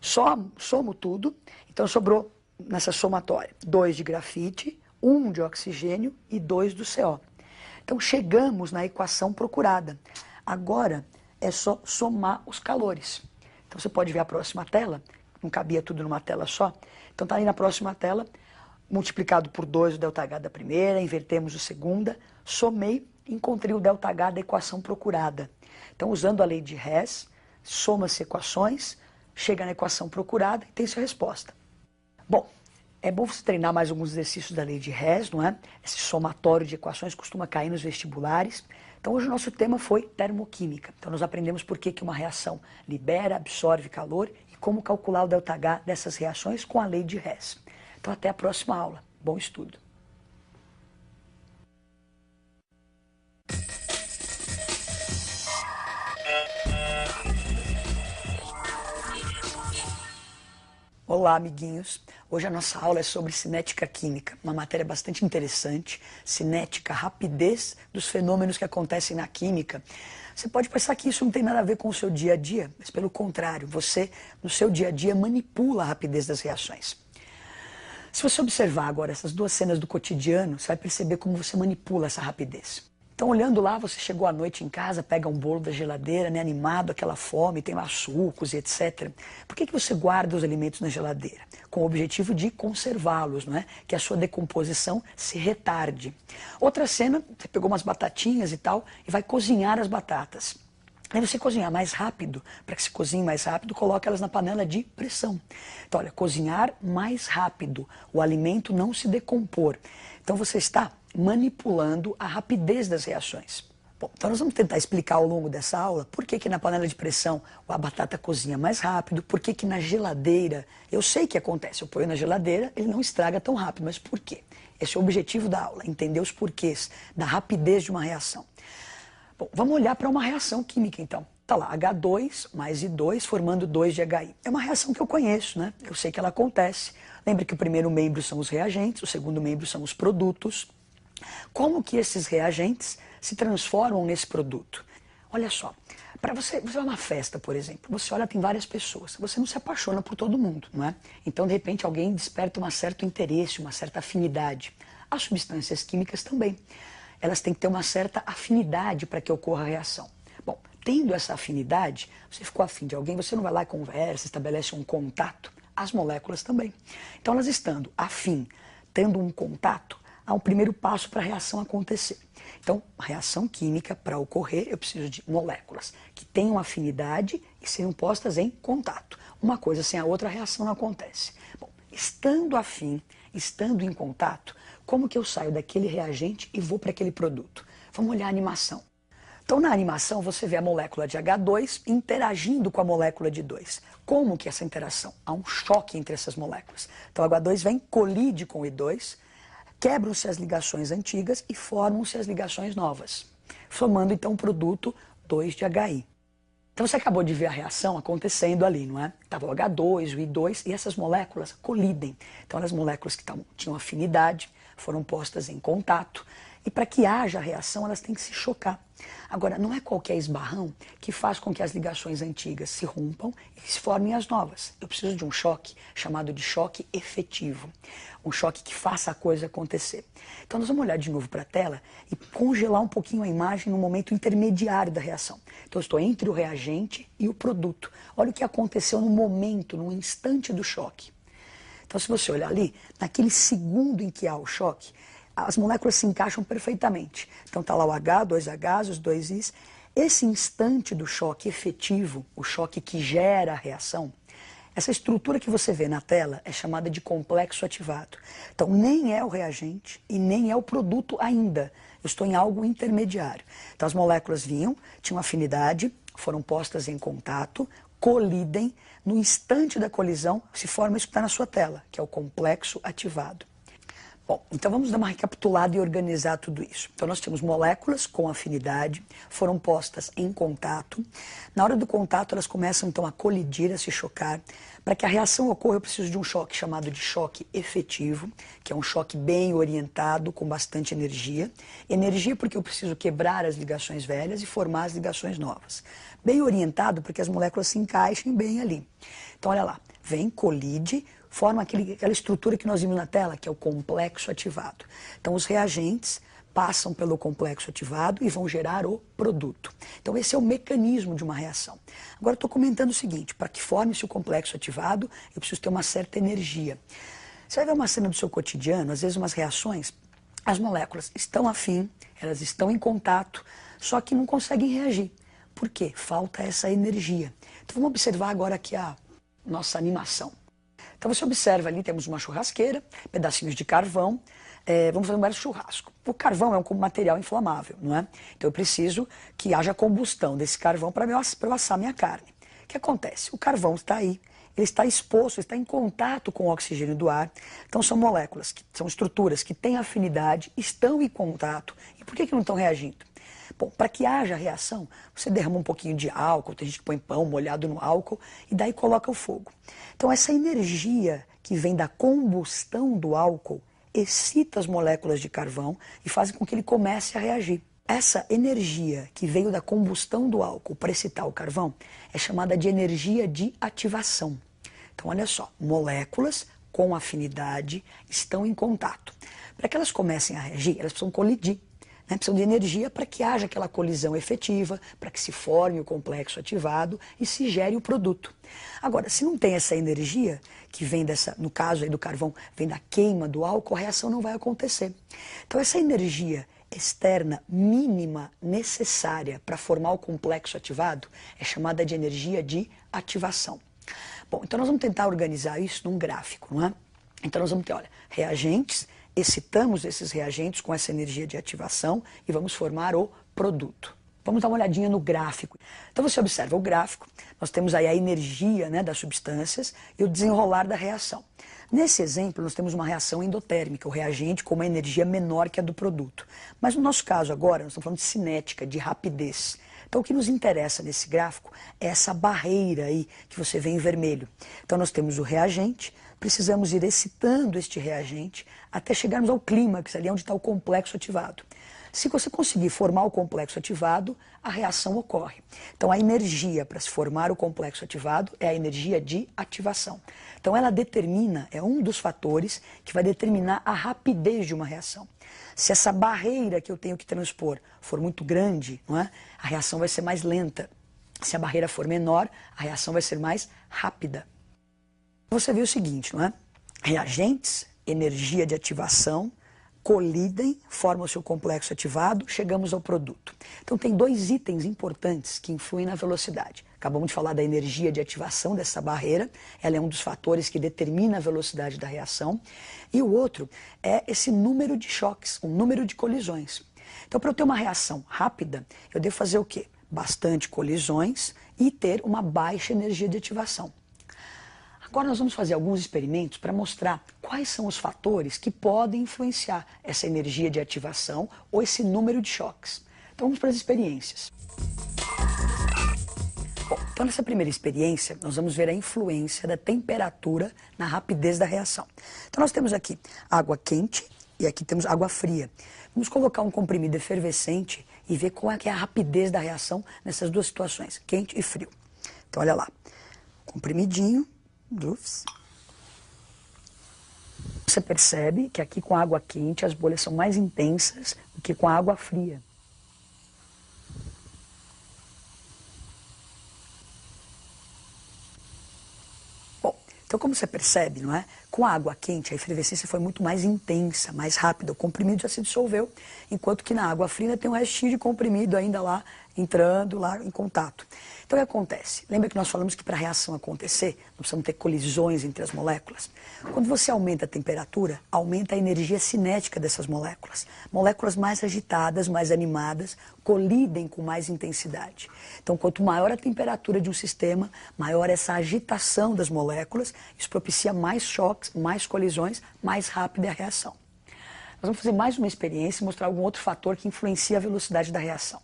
Somo tudo, então sobrou nessa somatória 2 de grafite, 1 de oxigênio e 2 do CO. Então chegamos na equação procurada. Agora é só somar os calores. Então você pode ver a próxima tela, não cabia tudo numa tela só. Então está aí na próxima tela, multiplicado por 2 o ΔH da primeira, invertemos a segunda, somei e encontrei o ΔH da equação procurada. Então usando a lei de Hess, soma-se equações, chega na equação procurada e tem sua resposta. Bom, é bom você treinar mais alguns exercícios da lei de Hess, não é? Esse somatório de equações costuma cair nos vestibulares. Então hoje o nosso tema foi termoquímica. Então nós aprendemos por que uma reação libera, absorve calor e como calcular o ΔH dessas reações com a lei de Hess. Então até a próxima aula. Bom estudo! Olá, amiguinhos! Hoje a nossa aula é sobre cinética química, uma matéria bastante interessante. Cinética, rapidez dos fenômenos que acontecem na química. Você pode pensar que isso não tem nada a ver com o seu dia a dia, mas pelo contrário, você, no seu dia a dia, manipula a rapidez das reações. Se você observar agora essas duas cenas do cotidiano, você vai perceber como você manipula essa rapidez. Então, olhando lá, você chegou à noite em casa, pega um bolo da geladeira, né, animado, aquela fome, tem lá sucos e etc. Por que você guarda os alimentos na geladeira? Com o objetivo de conservá-los, não é? Que a sua decomposição se retarde. Outra cena, você pegou umas batatinhas e tal, e vai cozinhar as batatas. Aí você cozinhar mais rápido, para que se cozinhe mais rápido, coloque elas na panela de pressão. Então, olha, cozinhar mais rápido, o alimento não se decompor. Então, você está manipulando a rapidez das reações. Bom, então nós vamos tentar explicar ao longo dessa aula por que na panela de pressão a batata cozinha mais rápido, por que na geladeira, eu sei que acontece, eu ponho na geladeira, ele não estraga tão rápido, mas por quê? Esse é o objetivo da aula, entender os porquês da rapidez de uma reação. Bom, vamos olhar para uma reação química então. Tá lá, H2 mais I2 formando 2 de HI. É uma reação que eu conheço, né? Eu sei que ela acontece. Lembra que o primeiro membro são os reagentes, o segundo membro são os produtos. Como que esses reagentes se transformam nesse produto? Olha só, para você vai uma festa, por exemplo, você olha, tem várias pessoas, você não se apaixona por todo mundo, não é? Então, de repente, alguém desperta um certo interesse, uma certa afinidade. As substâncias químicas também. Elas têm que ter uma certa afinidade para que ocorra a reação. Bom, tendo essa afinidade, você ficou afim de alguém, você não vai lá e conversa, estabelece um contato. As moléculas também. Então, elas estando afim, tendo um contato, há um primeiro passo para a reação acontecer. Então, a reação química, para ocorrer, eu preciso de moléculas que tenham afinidade e sejam postas em contato. Uma coisa sem a outra, a reação não acontece. Bom, estando afim, estando em contato, como que eu saio daquele reagente e vou para aquele produto? Vamos olhar a animação. Então, na animação, você vê a molécula de H2 interagindo com a molécula de 2. Como que é essa interação? Há um choque entre essas moléculas. Então, H2 vem, colide com o I2, quebram-se as ligações antigas e formam-se as ligações novas, formando então o produto 2 de HI. Então você acabou de ver a reação acontecendo ali, não é? Estava o H2, o I2 e essas moléculas colidem. Então as moléculas que tinham afinidade foram postas em contato E para que haja reação, elas têm que se chocar. Agora, não é qualquer esbarrão que faz com que as ligações antigas se rompam e se formem as novas. Eu preciso de um choque chamado de choque efetivo. Um choque que faça a coisa acontecer. Então nós vamos olhar de novo para a tela e congelar um pouquinho a imagem no momento intermediário da reação. Então eu estou entre o reagente e o produto. Olha o que aconteceu no momento, no instante do choque. Então se você olhar ali, naquele segundo em que há o choque, as moléculas se encaixam perfeitamente. Então está lá o H, dois Hs, os dois Is. Esse instante do choque efetivo, o choque que gera a reação, essa estrutura que você vê na tela é chamada de complexo ativado. Então nem é o reagente e nem é o produto ainda. Eu estou em algo intermediário. Então as moléculas vinham, tinham afinidade, foram postas em contato, colidem. No instante da colisão se forma isso que está na sua tela, que é o complexo ativado. Bom, então vamos dar uma recapitulada e organizar tudo isso. Então nós temos moléculas com afinidade, foram postas em contato. Na hora do contato elas começam então a colidir, a se chocar. Para que a reação ocorra eu preciso de um choque chamado de choque efetivo, que é um choque bem orientado, com bastante energia. Energia porque eu preciso quebrar as ligações velhas e formar as ligações novas. Bem orientado porque as moléculas se encaixem bem ali. Então olha lá, vem, colide, forma aquela estrutura que nós vimos na tela, que é o complexo ativado. Então os reagentes passam pelo complexo ativado e vão gerar o produto. Então esse é o mecanismo de uma reação. Agora estou comentando o seguinte, para que forme-se o complexo ativado, eu preciso ter uma certa energia. Você vai ver uma cena do seu cotidiano, às vezes umas reações, as moléculas estão afim, elas estão em contato, só que não conseguem reagir. Por quê? Falta essa energia. Então vamos observar agora aqui a nossa animação. Então você observa ali, temos uma churrasqueira, pedacinhos de carvão, vamos fazer um churrasco. O carvão é um material inflamável, não é? Então eu preciso que haja combustão desse carvão para eu assar minha carne. O que acontece? O carvão está aí, ele está exposto, está em contato com o oxigênio do ar. Então são moléculas, são estruturas que têm afinidade, estão em contato. E por que não estão reagindo? Bom, para que haja reação, você derrama um pouquinho de álcool, tem gente que põe pão molhado no álcool e daí coloca o fogo. Então essa energia que vem da combustão do álcool excita as moléculas de carvão e faz com que ele comece a reagir. Essa energia que veio da combustão do álcool para excitar o carvão é chamada de energia de ativação. Então olha só, moléculas com afinidade estão em contato. Para que elas comecem a reagir, elas precisam colidir. Precisam de energia para que haja aquela colisão efetiva, para que se forme o complexo ativado e se gere o produto. Agora, se não tem essa energia, que vem dessa, no caso aí do carvão, vem da queima do álcool, a reação não vai acontecer. Então essa energia externa mínima necessária para formar o complexo ativado é chamada de energia de ativação. Bom, então nós vamos tentar organizar isso num gráfico, não é? Então nós vamos ter, olha, reagentes, excitamos esses reagentes com essa energia de ativação e vamos formar o produto. Vamos dar uma olhadinha no gráfico. Então você observa o gráfico, nós temos aí a energia, né, das substâncias e o desenrolar da reação. Nesse exemplo nós temos uma reação endotérmica, o reagente com uma energia menor que a do produto. Mas no nosso caso agora, nós estamos falando de cinética, de rapidez. Então o que nos interessa nesse gráfico é essa barreira aí que você vê em vermelho. Então nós temos o reagente, precisamos ir excitando este reagente até chegarmos ao clímax, ali onde está o complexo ativado. Se você conseguir formar o complexo ativado, a reação ocorre. Então a energia para se formar o complexo ativado é a energia de ativação. Então ela determina, é um dos fatores que vai determinar a rapidez de uma reação. Se essa barreira que eu tenho que transpor for muito grande, não é? A reação vai ser mais lenta. Se a barreira for menor, a reação vai ser mais rápida. Você vê o seguinte, não é? Reagentes, energia de ativação, colidem, formam o seu complexo ativado, chegamos ao produto. Então tem dois itens importantes que influem na velocidade. Acabamos de falar da energia de ativação dessa barreira, ela é um dos fatores que determina a velocidade da reação. E o outro é esse número de choques, o número de colisões. Então para eu ter uma reação rápida, eu devo fazer o quê? Bastante colisões e ter uma baixa energia de ativação. Agora nós vamos fazer alguns experimentos para mostrar quais são os fatores que podem influenciar essa energia de ativação ou esse número de choques. Então vamos para as experiências. Bom, então nessa primeira experiência nós vamos ver a influência da temperatura na rapidez da reação. Então nós temos aqui água quente E aqui temos água fria. Vamos colocar um comprimido efervescente e ver qual é que é a rapidez da reação nessas duas situações, quente e frio. Então, olha lá. Comprimidinho. Você percebe que aqui com a água quente as bolhas são mais intensas do que com a água fria. Então, como você percebe, não é? Com a água quente, a efervescência foi muito mais intensa, mais rápida. O comprimido já se dissolveu, enquanto que na água fria tem um restinho de comprimido ainda lá, entrando lá em contato. Então, o que acontece? Lembra que nós falamos que para a reação acontecer, nós precisamos ter colisões entre as moléculas? Quando você aumenta a temperatura, aumenta a energia cinética dessas moléculas. Moléculas mais agitadas, mais animadas, colidem com mais intensidade. Então, quanto maior a temperatura de um sistema, maior essa agitação das moléculas, isso propicia mais choques, mais colisões, mais rápida é a reação. Nós vamos fazer mais uma experiência e mostrar algum outro fator que influencia a velocidade da reação.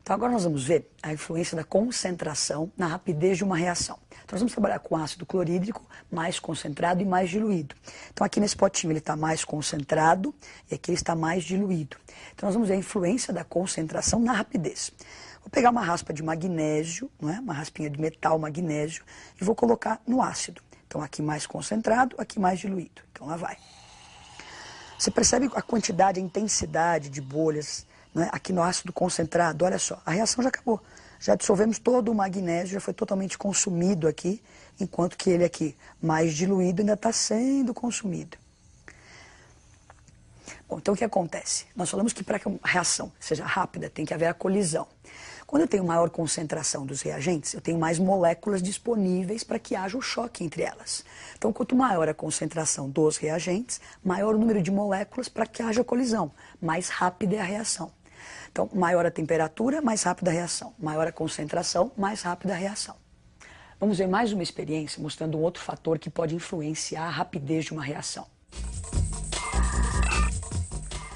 Então agora nós vamos ver a influência da concentração na rapidez de uma reação. Então nós vamos trabalhar com ácido clorídrico mais concentrado e mais diluído. Então aqui nesse potinho ele está mais concentrado e aqui ele está mais diluído. Então nós vamos ver a influência da concentração na rapidez. Vou pegar uma raspa de magnésio, não é? Uma raspinha de metal magnésio e vou colocar no ácido. Então aqui mais concentrado, aqui mais diluído. Então lá vai. Você percebe a quantidade, a intensidade de bolhas, né? Aqui no ácido concentrado, olha só, a reação já acabou. Já dissolvemos todo o magnésio, já foi totalmente consumido aqui, enquanto que ele aqui, mais diluído, ainda está sendo consumido. Bom, então o que acontece? Nós falamos que para que uma reação seja rápida, tem que haver a colisão. Quando eu tenho maior concentração dos reagentes, eu tenho mais moléculas disponíveis para que haja o choque entre elas. Então, quanto maior a concentração dos reagentes, maior o número de moléculas para que haja colisão, mais rápida é a reação. Então, maior a temperatura, mais rápida a reação. Maior a concentração, mais rápida a reação. Vamos ver mais uma experiência mostrando um outro fator que pode influenciar a rapidez de uma reação.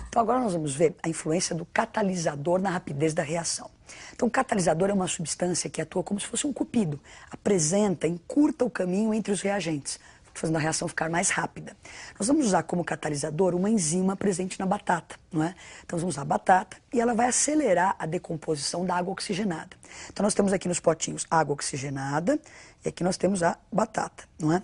Então agora nós vamos ver a influência do catalisador na rapidez da reação. Então o catalisador é uma substância que atua como se fosse um cupido, apresenta, encurta o caminho entre os reagentes, fazendo a reação ficar mais rápida. Nós vamos usar como catalisador uma enzima presente na batata, não é? Então vamos usar a batata e ela vai acelerar a decomposição da água oxigenada. Então nós temos aqui nos potinhos água oxigenada e aqui nós temos a batata, não é?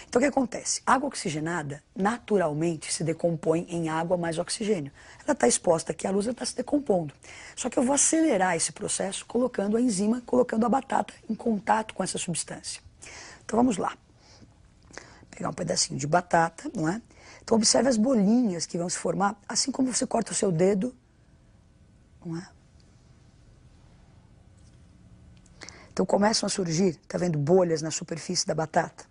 Então o que acontece? A água oxigenada naturalmente se decompõe em água mais oxigênio. Ela está exposta aqui à luz, ela está se decompondo. Só que eu vou acelerar esse processo colocando a enzima, colocando a batata em contato com essa substância. Então vamos lá. Pegar um pedacinho de batata, não é? Então observe as bolinhas que vão se formar, assim como você corta o seu dedo, não é? Então começam a surgir, tá vendo, bolhas na superfície da batata.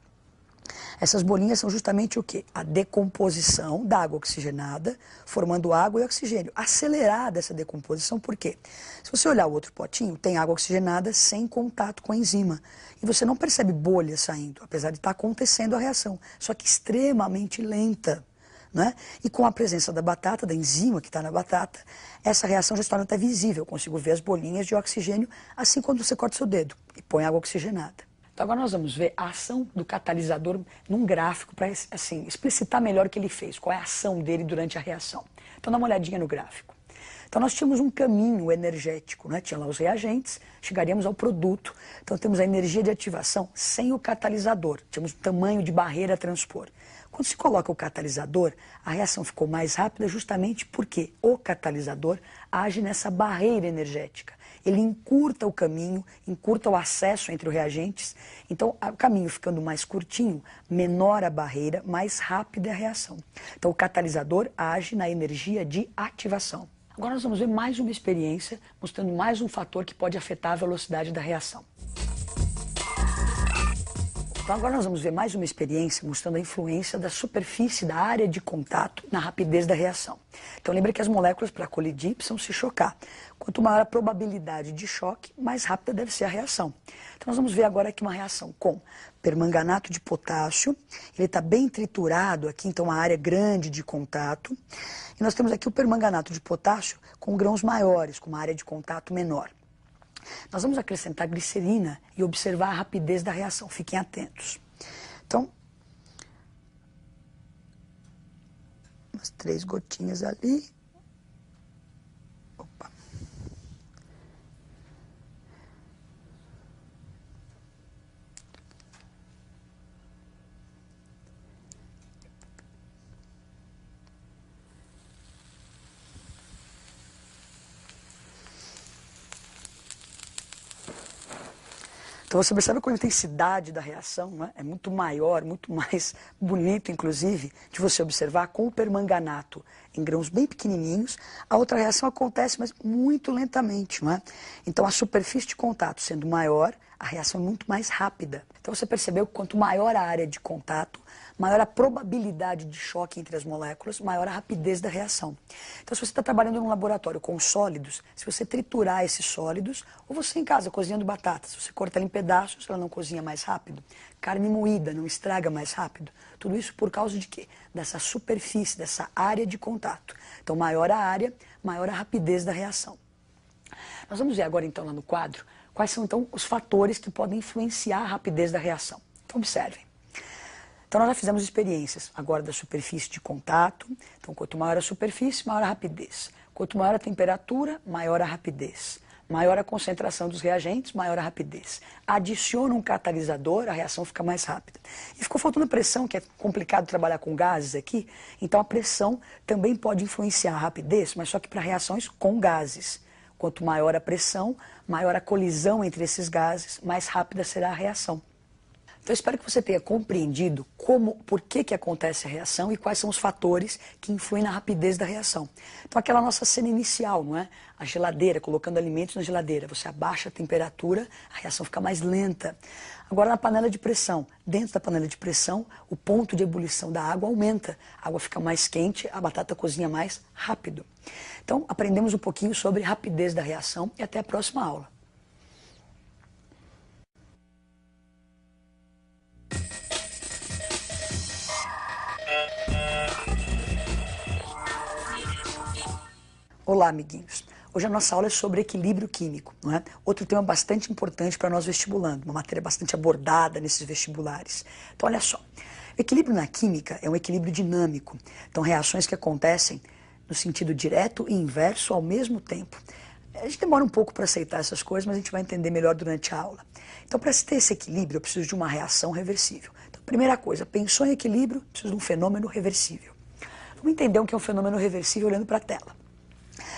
Essas bolinhas são justamente o quê? A decomposição da água oxigenada, formando água e oxigênio. Acelerada essa decomposição, por quê? Se você olhar o outro potinho, tem água oxigenada sem contato com a enzima. E você não percebe bolhas saindo, apesar de estar acontecendo a reação, só que extremamente lenta. Né? E com a presença da batata, da enzima que está na batata, essa reação já se torna até visível. Eu consigo ver as bolinhas de oxigênio, assim quando você corta o seu dedo e põe água oxigenada. Então agora nós vamos ver a ação do catalisador num gráfico para assim, explicitar melhor o que ele fez, qual é a ação dele durante a reação. Então dá uma olhadinha no gráfico. Então nós tínhamos um caminho energético, né? Tinha lá os reagentes, chegaríamos ao produto. Então temos a energia de ativação sem o catalisador, tínhamos o tamanho de barreira a transpor. Quando se coloca o catalisador, a reação ficou mais rápida justamente porque o catalisador age nessa barreira energética. Ele encurta o caminho, encurta o acesso entre os reagentes. Então, o caminho ficando mais curtinho, menor a barreira, mais rápida é a reação. Então, o catalisador age na energia de ativação. Agora nós vamos ver mais uma experiência, mostrando mais um fator que pode afetar a velocidade da reação. Então agora nós vamos ver mais uma experiência mostrando a influência da superfície da área de contato na rapidez da reação. Então lembra que as moléculas para colidir precisam se chocar. Quanto maior a probabilidade de choque, mais rápida deve ser a reação. Então nós vamos ver agora aqui uma reação com permanganato de potássio. Ele está bem triturado aqui, então uma área grande de contato. E nós temos aqui o permanganato de potássio com grãos maiores, com uma área de contato menor. Nós vamos acrescentar glicerina e observar a rapidez da reação. Fiquem atentos. Então, Umas 3 gotinhas ali. Opa. Então você percebe como a intensidade da reação, né, é muito maior, muito mais bonito, inclusive, de você observar com o permanganato em grãos bem pequenininhos. A outra reação acontece, mas muito lentamente. Não é? Então a superfície de contato sendo maior, a reação é muito mais rápida. Então você percebeu que quanto maior a área de contato, maior a probabilidade de choque entre as moléculas, maior a rapidez da reação. Então, se você está trabalhando num laboratório com sólidos, se você triturar esses sólidos, ou você em casa cozinhando batata, se você corta ela em pedaços, ela não cozinha mais rápido. Carne moída não estraga mais rápido. Tudo isso por causa de quê? Dessa superfície, dessa área de contato. Então, maior a área, maior a rapidez da reação. Nós vamos ver agora, então, lá no quadro, quais são, então, os fatores que podem influenciar a rapidez da reação. Então, observem. Então, nós já fizemos experiências agora da superfície de contato. Então, quanto maior a superfície, maior a rapidez. Quanto maior a temperatura, maior a rapidez. Maior a concentração dos reagentes, maior a rapidez. Adiciona um catalisador, a reação fica mais rápida. E ficou faltando pressão, que é complicado trabalhar com gases aqui. Então, a pressão também pode influenciar a rapidez, mas só que para reações com gases. Quanto maior a pressão, maior a colisão entre esses gases, mais rápida será a reação. Então, eu espero que você tenha compreendido por que acontece a reação e quais são os fatores que influem na rapidez da reação. Então, aquela nossa cena inicial, não é? A geladeira, colocando alimentos na geladeira. Você abaixa a temperatura, a reação fica mais lenta. Agora, na panela de pressão. Dentro da panela de pressão, o ponto de ebulição da água aumenta. A água fica mais quente, a batata cozinha mais rápido. Então, aprendemos um pouquinho sobre rapidez da reação e até a próxima aula. Olá, amiguinhos. Hoje a nossa aula é sobre equilíbrio químico, não é? Outro tema bastante importante para nós vestibulando, uma matéria bastante abordada nesses vestibulares. Então, olha só. O equilíbrio na química é um equilíbrio dinâmico. Então, reações que acontecem no sentido direto e inverso ao mesmo tempo. A gente demora um pouco para aceitar essas coisas, mas a gente vai entender melhor durante a aula. Então, para se ter esse equilíbrio, eu preciso de uma reação reversível. Então, primeira coisa, pensou em equilíbrio, preciso de um fenômeno reversível. Vamos entender o que é um fenômeno reversível olhando para a tela.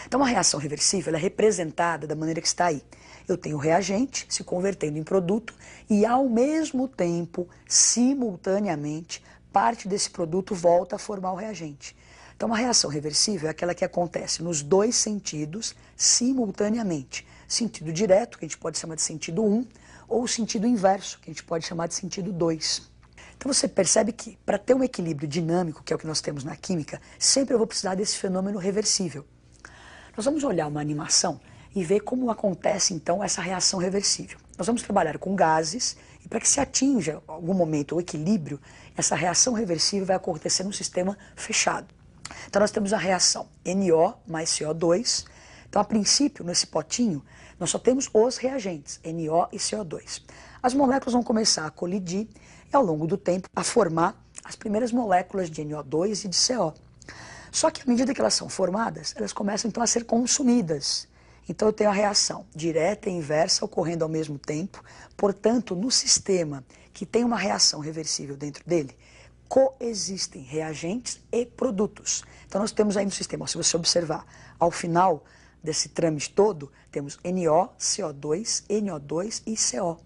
Então, uma reação reversível ela é representada da maneira que está aí. Eu tenho o reagente se convertendo em produto e, ao mesmo tempo, simultaneamente, parte desse produto volta a formar o reagente. Então, uma reação reversível é aquela que acontece nos dois sentidos simultaneamente. Sentido direto, que a gente pode chamar de sentido 1, ou o sentido inverso, que a gente pode chamar de sentido 2. Então você percebe que, para ter um equilíbrio dinâmico, que é o que nós temos na química, sempre eu vou precisar desse fenômeno reversível. Nós vamos olhar uma animação e ver como acontece, então, essa reação reversível. Nós vamos trabalhar com gases e, para que se atinja, em algum momento, o equilíbrio, essa reação reversível vai acontecer num sistema fechado. Então, nós temos a reação NO mais CO2. Então, a princípio, nesse potinho, nós só temos os reagentes, NO e CO2. As moléculas vão começar a colidir e, ao longo do tempo, a formar as primeiras moléculas de NO2 e de CO. Só que, à medida que elas são formadas, elas começam, então, a ser consumidas. Então, eu tenho a reação direta e inversa ocorrendo ao mesmo tempo. Portanto, no sistema que tem uma reação reversível dentro dele, coexistem reagentes e produtos. Então, nós temos aí no sistema, se você observar, ao final desse trâmite todo, temos NO, CO2, NO2 e CO.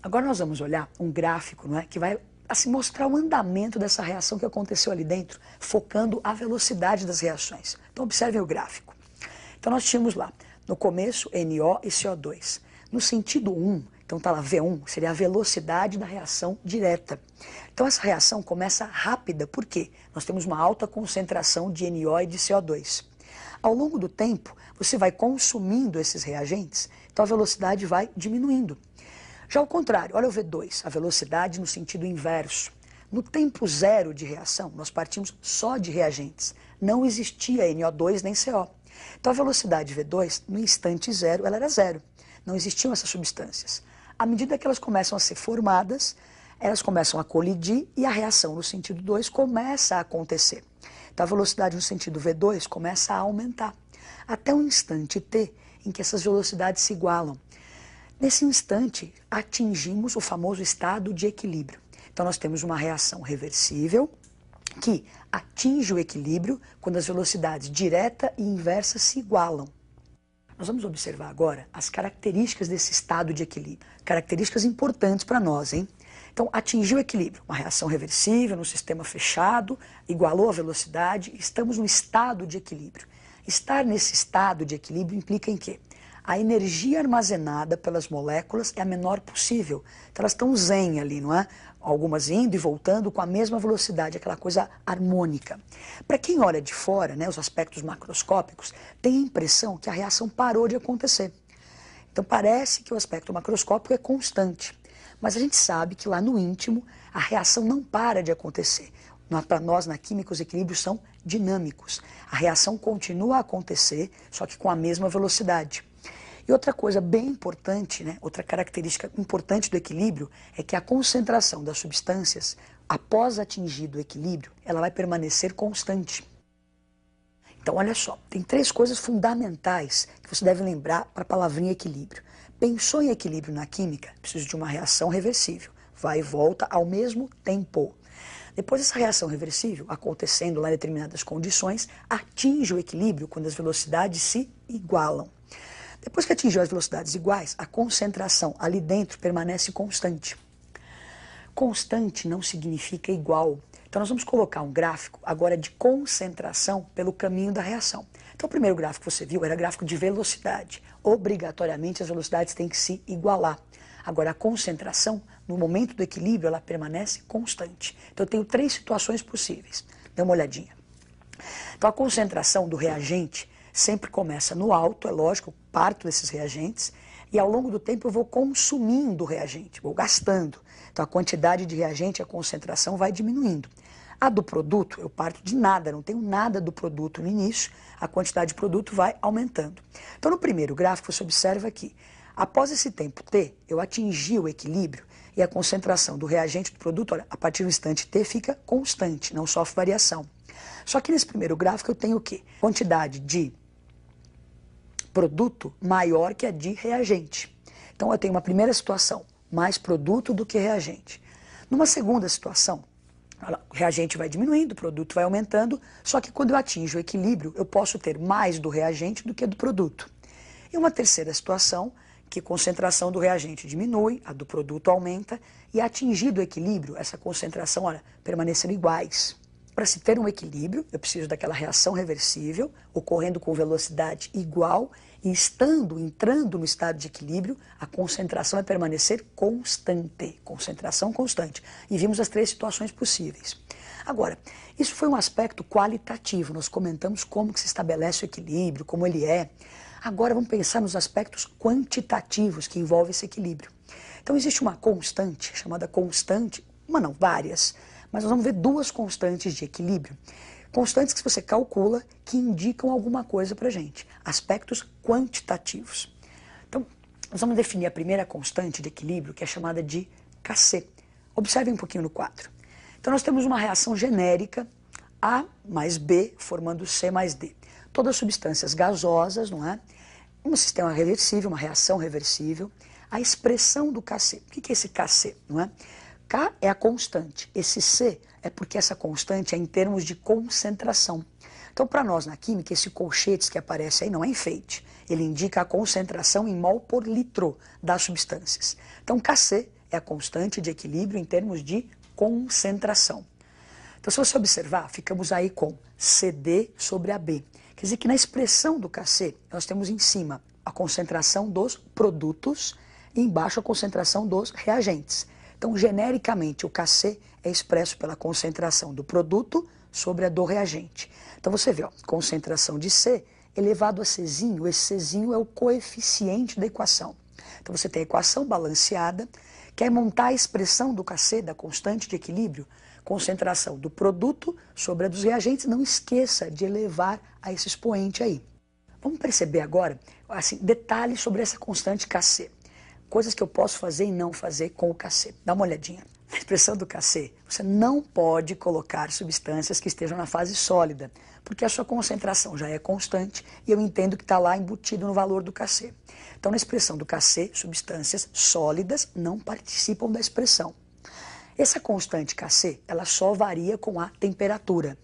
Agora nós vamos olhar um gráfico, não é, que vai assim, mostrar o andamento dessa reação que aconteceu ali dentro, focando a velocidade das reações. Então, observem o gráfico. Então, nós tínhamos lá, no começo, NO e CO2. No sentido 1, então está lá V1, seria a velocidade da reação direta. Então, essa reação começa rápida, por quê? Nós temos uma alta concentração de NO e de CO2. Ao longo do tempo, você vai consumindo esses reagentes, então a velocidade vai diminuindo. Já ao contrário, olha o V2, a velocidade no sentido inverso. No tempo zero de reação, nós partimos só de reagentes. Não existia NO2 nem CO. Então a velocidade V2, no instante zero, ela era zero. Não existiam essas substâncias. À medida que elas começam a ser formadas, elas começam a colidir e a reação no sentido 2 começa a acontecer. Então a velocidade no sentido V2 começa a aumentar, até um instante t em que essas velocidades se igualam. Nesse instante, atingimos o famoso estado de equilíbrio. Então nós temos uma reação reversível que atinge o equilíbrio quando as velocidades direta e inversa se igualam. Nós vamos observar agora as características desse estado de equilíbrio. Características importantes para nós, hein? Então, atingiu o equilíbrio, uma reação reversível no sistema fechado, igualou a velocidade, estamos no estado de equilíbrio. Estar nesse estado de equilíbrio implica em quê? A energia armazenada pelas moléculas é a menor possível. Então, elas estão zen ali, não é? Algumas indo e voltando com a mesma velocidade, aquela coisa harmônica. Para quem olha de fora, né, os aspectos macroscópicos, tem a impressão que a reação parou de acontecer. Então parece que o aspecto macroscópico é constante, mas a gente sabe que lá no íntimo a reação não para de acontecer. Para nós, na química, os equilíbrios são dinâmicos. A reação continua a acontecer, só que com a mesma velocidade. E outra coisa bem importante, né, outra característica importante do equilíbrio é que a concentração das substâncias, após atingido o equilíbrio, ela vai permanecer constante. Então, olha só, tem 3 coisas fundamentais que você deve lembrar para a palavrinha equilíbrio. Pensou em equilíbrio na química? Preciso de uma reação reversível. Vai e volta ao mesmo tempo. Depois dessa reação reversível, acontecendo lá em determinadas condições, atinge o equilíbrio quando as velocidades se igualam. Depois que atingiu as velocidades iguais, a concentração ali dentro permanece constante. Constante não significa igual. Então nós vamos colocar um gráfico agora de concentração pelo caminho da reação. Então o primeiro gráfico que você viu era gráfico de velocidade. Obrigatoriamente as velocidades têm que se igualar. Agora a concentração, no momento do equilíbrio, ela permanece constante. Então eu tenho 3 situações possíveis. Dê uma olhadinha. Então a concentração do reagente sempre começa no alto, é lógico, eu parto desses reagentes, e ao longo do tempo eu vou consumindo o reagente, vou gastando. Então a quantidade de reagente, a concentração vai diminuindo. A do produto, eu parto de nada, não tenho nada do produto no início, a quantidade de produto vai aumentando. Então no primeiro gráfico você observa que, após esse tempo t, eu atingi o equilíbrio e a concentração do reagente do produto, olha, a partir do instante t fica constante, não sofre variação. Só que nesse primeiro gráfico eu tenho o quê? Quantidade de produto maior que a de reagente. Então eu tenho uma primeira situação, mais produto do que reagente. Numa segunda situação, o reagente vai diminuindo, o produto vai aumentando, só que quando eu atinjo o equilíbrio, eu posso ter mais do reagente do que do produto. E uma terceira situação, que a concentração do reagente diminui, a do produto aumenta, e atingido o equilíbrio, essa concentração, olha, permaneceram iguais. Para se ter um equilíbrio, eu preciso daquela reação reversível, ocorrendo com velocidade igual, e entrando no estado de equilíbrio, a concentração vai permanecer constante, concentração constante. E vimos as 3 situações possíveis. Agora, isso foi um aspecto qualitativo, nós comentamos como que se estabelece o equilíbrio, como ele é. Agora vamos pensar nos aspectos quantitativos que envolvem esse equilíbrio. Então existe uma constante, chamada constante, várias, mas nós vamos ver 2 constantes de equilíbrio. Constantes que você calcula que indicam alguma coisa para a gente. Aspectos quantitativos. Então, nós vamos definir a primeira constante de equilíbrio, que é chamada de Kc. Observe um pouquinho no quadro. Então, nós temos uma reação genérica, A mais B, formando C mais D. Todas substâncias gasosas, não é? Um sistema reversível, uma reação reversível. A expressão do Kc. O que é esse Kc, não é? K é a constante, esse C é porque essa constante é em termos de concentração. Então, para nós na química, esse colchetes que aparece aí não é enfeite, ele indica a concentração em mol por litro das substâncias. Então, Kc é a constante de equilíbrio em termos de concentração. Então, se você observar, ficamos aí com CD sobre AB. Quer dizer que na expressão do Kc, nós temos em cima a concentração dos produtos e embaixo a concentração dos reagentes. Então, genericamente, o Kc é expresso pela concentração do produto sobre a do reagente. Então, você vê, ó, concentração de C elevado a Czinho, esse Czinho é o coeficiente da equação. Então, você tem a equação balanceada, quer montar a expressão do Kc, da constante de equilíbrio, concentração do produto sobre a dos reagentes, não esqueça de elevar a esse expoente aí. Vamos perceber agora, assim, detalhes sobre essa constante Kc. Coisas que eu posso fazer e não fazer com o Kc. Dá uma olhadinha. expressão do Kc, você não pode colocar substâncias que estejam na fase sólida, porque a sua concentração já é constante e eu entendo que está lá embutido no valor do Kc. Então, na expressão do Kc, substâncias sólidas não participam da expressão. Essa constante Kc, ela só varia com a temperatura.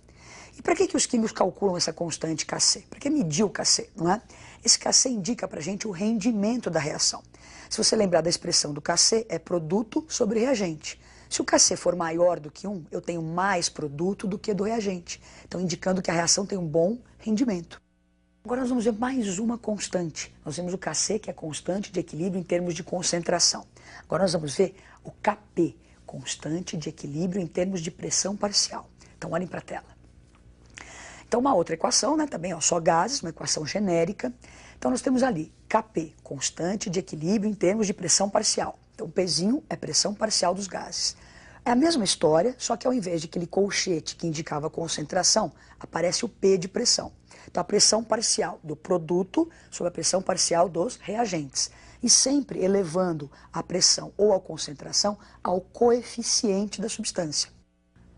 E para que os químicos calculam essa constante Kc? Para que medir o Kc, não é? Esse Kc indica para a gente o rendimento da reação. Se você lembrar da expressão do Kc, é produto sobre reagente. Se o Kc for maior do que 1, eu tenho mais produto do que do reagente. Então, indicando que a reação tem um bom rendimento. Agora nós vamos ver mais uma constante. Nós vemos o Kc, que é constante de equilíbrio em termos de concentração. Agora nós vamos ver o Kp, constante de equilíbrio em termos de pressão parcial. Então, olhem para a tela. Então, uma outra equação, né, também, ó, só gases, uma equação genérica. Então, nós temos ali Kp, constante de equilíbrio em termos de pressão parcial. Então, o Pzinho é pressão parcial dos gases. É a mesma história, só que ao invés de aquele colchete que indicava a concentração, aparece o P de pressão. Então, a pressão parcial do produto sobre a pressão parcial dos reagentes. E sempre elevando a pressão ou a concentração ao coeficiente da substância.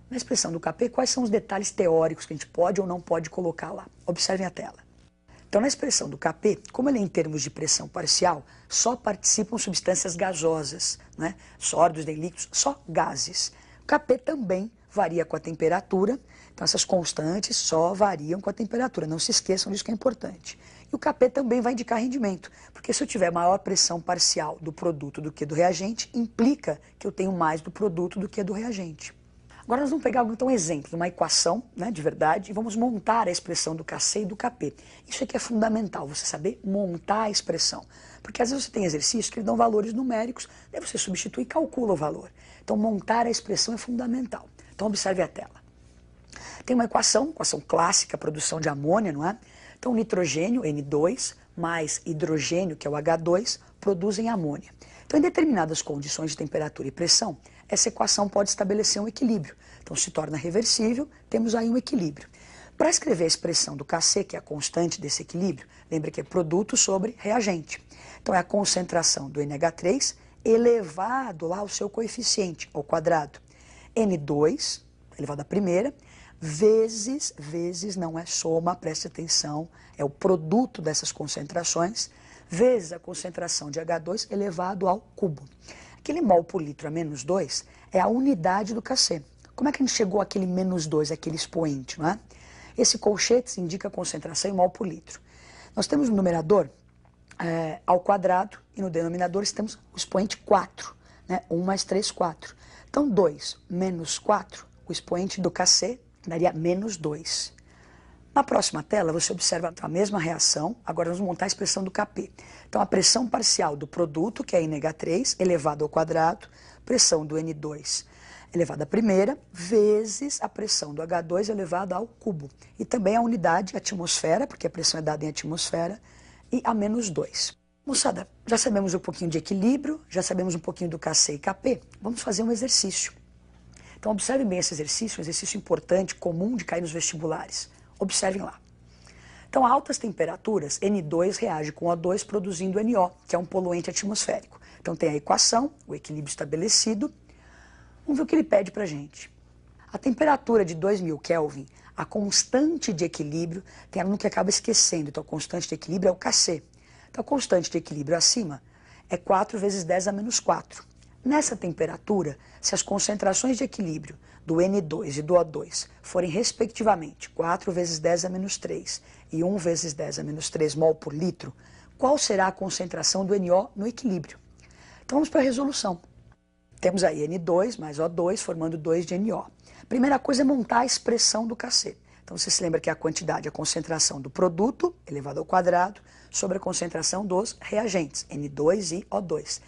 Na expressão do Kp, quais são os detalhes teóricos que a gente pode ou não pode colocar lá? Observem a tela. Então, na expressão do Kp, como ele é em termos de pressão parcial, só participam substâncias gasosas, né? Sólidos, nem líquidos, só gases. O Kp também varia com a temperatura, então essas constantes só variam com a temperatura. Não se esqueçam disso que é importante. E o Kp também vai indicar rendimento, porque se eu tiver maior pressão parcial do produto do que do reagente, implica que eu tenho mais do produto do que do reagente. Agora nós vamos pegar então um exemplo, uma equação, né, de verdade, e vamos montar a expressão do Kc e do Kp. Isso aqui é fundamental, você saber montar a expressão. Porque às vezes você tem exercícios que dão valores numéricos, daí você substitui e calcula o valor. Então montar a expressão é fundamental. Então observe a tela. Tem uma equação clássica, produção de amônia, não é? Então nitrogênio, N2, mais hidrogênio, que é o H2, produzem amônia. Então, em determinadas condições de temperatura e pressão, essa equação pode estabelecer um equilíbrio. Então, se torna reversível, temos aí um equilíbrio. Para escrever a expressão do Kc, que é a constante desse equilíbrio, lembra que é produto sobre reagente. Então, é a concentração do NH3 elevado lá ao seu coeficiente, ao quadrado. N2, elevado à primeira, vezes não é soma, preste atenção, é o produto dessas concentrações, vezes a concentração de H2 elevado ao cubo. Aquele mol por litro a menos 2 é a unidade do Kc. Como é que a gente chegou àquele menos 2, aquele expoente, não é? Esse colchete indica a concentração em mol por litro. Nós temos no numerador ao quadrado e no denominador temos o expoente 4, né? 1 mais 3, 4. Então 2 menos 4, o expoente do Kc daria menos 2. Na próxima tela, você observa a mesma reação, agora vamos montar a expressão do Kp. Então, a pressão parcial do produto, que é NH3, elevado ao quadrado, pressão do N2 elevado à primeira, vezes a pressão do H2 elevado ao cubo. E também a unidade atmosfera, porque a pressão é dada em atmosfera, e a menos 2. Moçada, já sabemos um pouquinho de equilíbrio, já sabemos um pouquinho do Kc e Kp, vamos fazer um exercício. Então, observem bem esse exercício, um exercício importante, comum de cair nos vestibulares. Observem lá. Então, a altas temperaturas, N2 reage com O2 produzindo NO, que é um poluente atmosférico. Então, tem a equação, o equilíbrio estabelecido. Vamos ver o que ele pede para a gente. A temperatura de 2000 Kelvin, a constante de equilíbrio, tem aluno que acaba esquecendo. Então, a constante de equilíbrio é o Kc. Então, a constante de equilíbrio acima é 4 vezes 10 a menos 4. Nessa temperatura, se as concentrações de equilíbrio do N2 e do O2 forem respectivamente 4 vezes 10 a menos 3 e 1 vezes 10 a menos 3 mol por litro, qual será a concentração do NO no equilíbrio? Então vamos para a resolução. Temos aí N2 mais O2 formando 2 de NO. Primeira coisa é montar a expressão do Kc. Então você se lembra que é a quantidade, a concentração do produto elevado ao quadrado sobre a concentração dos reagentes, N2 e O2.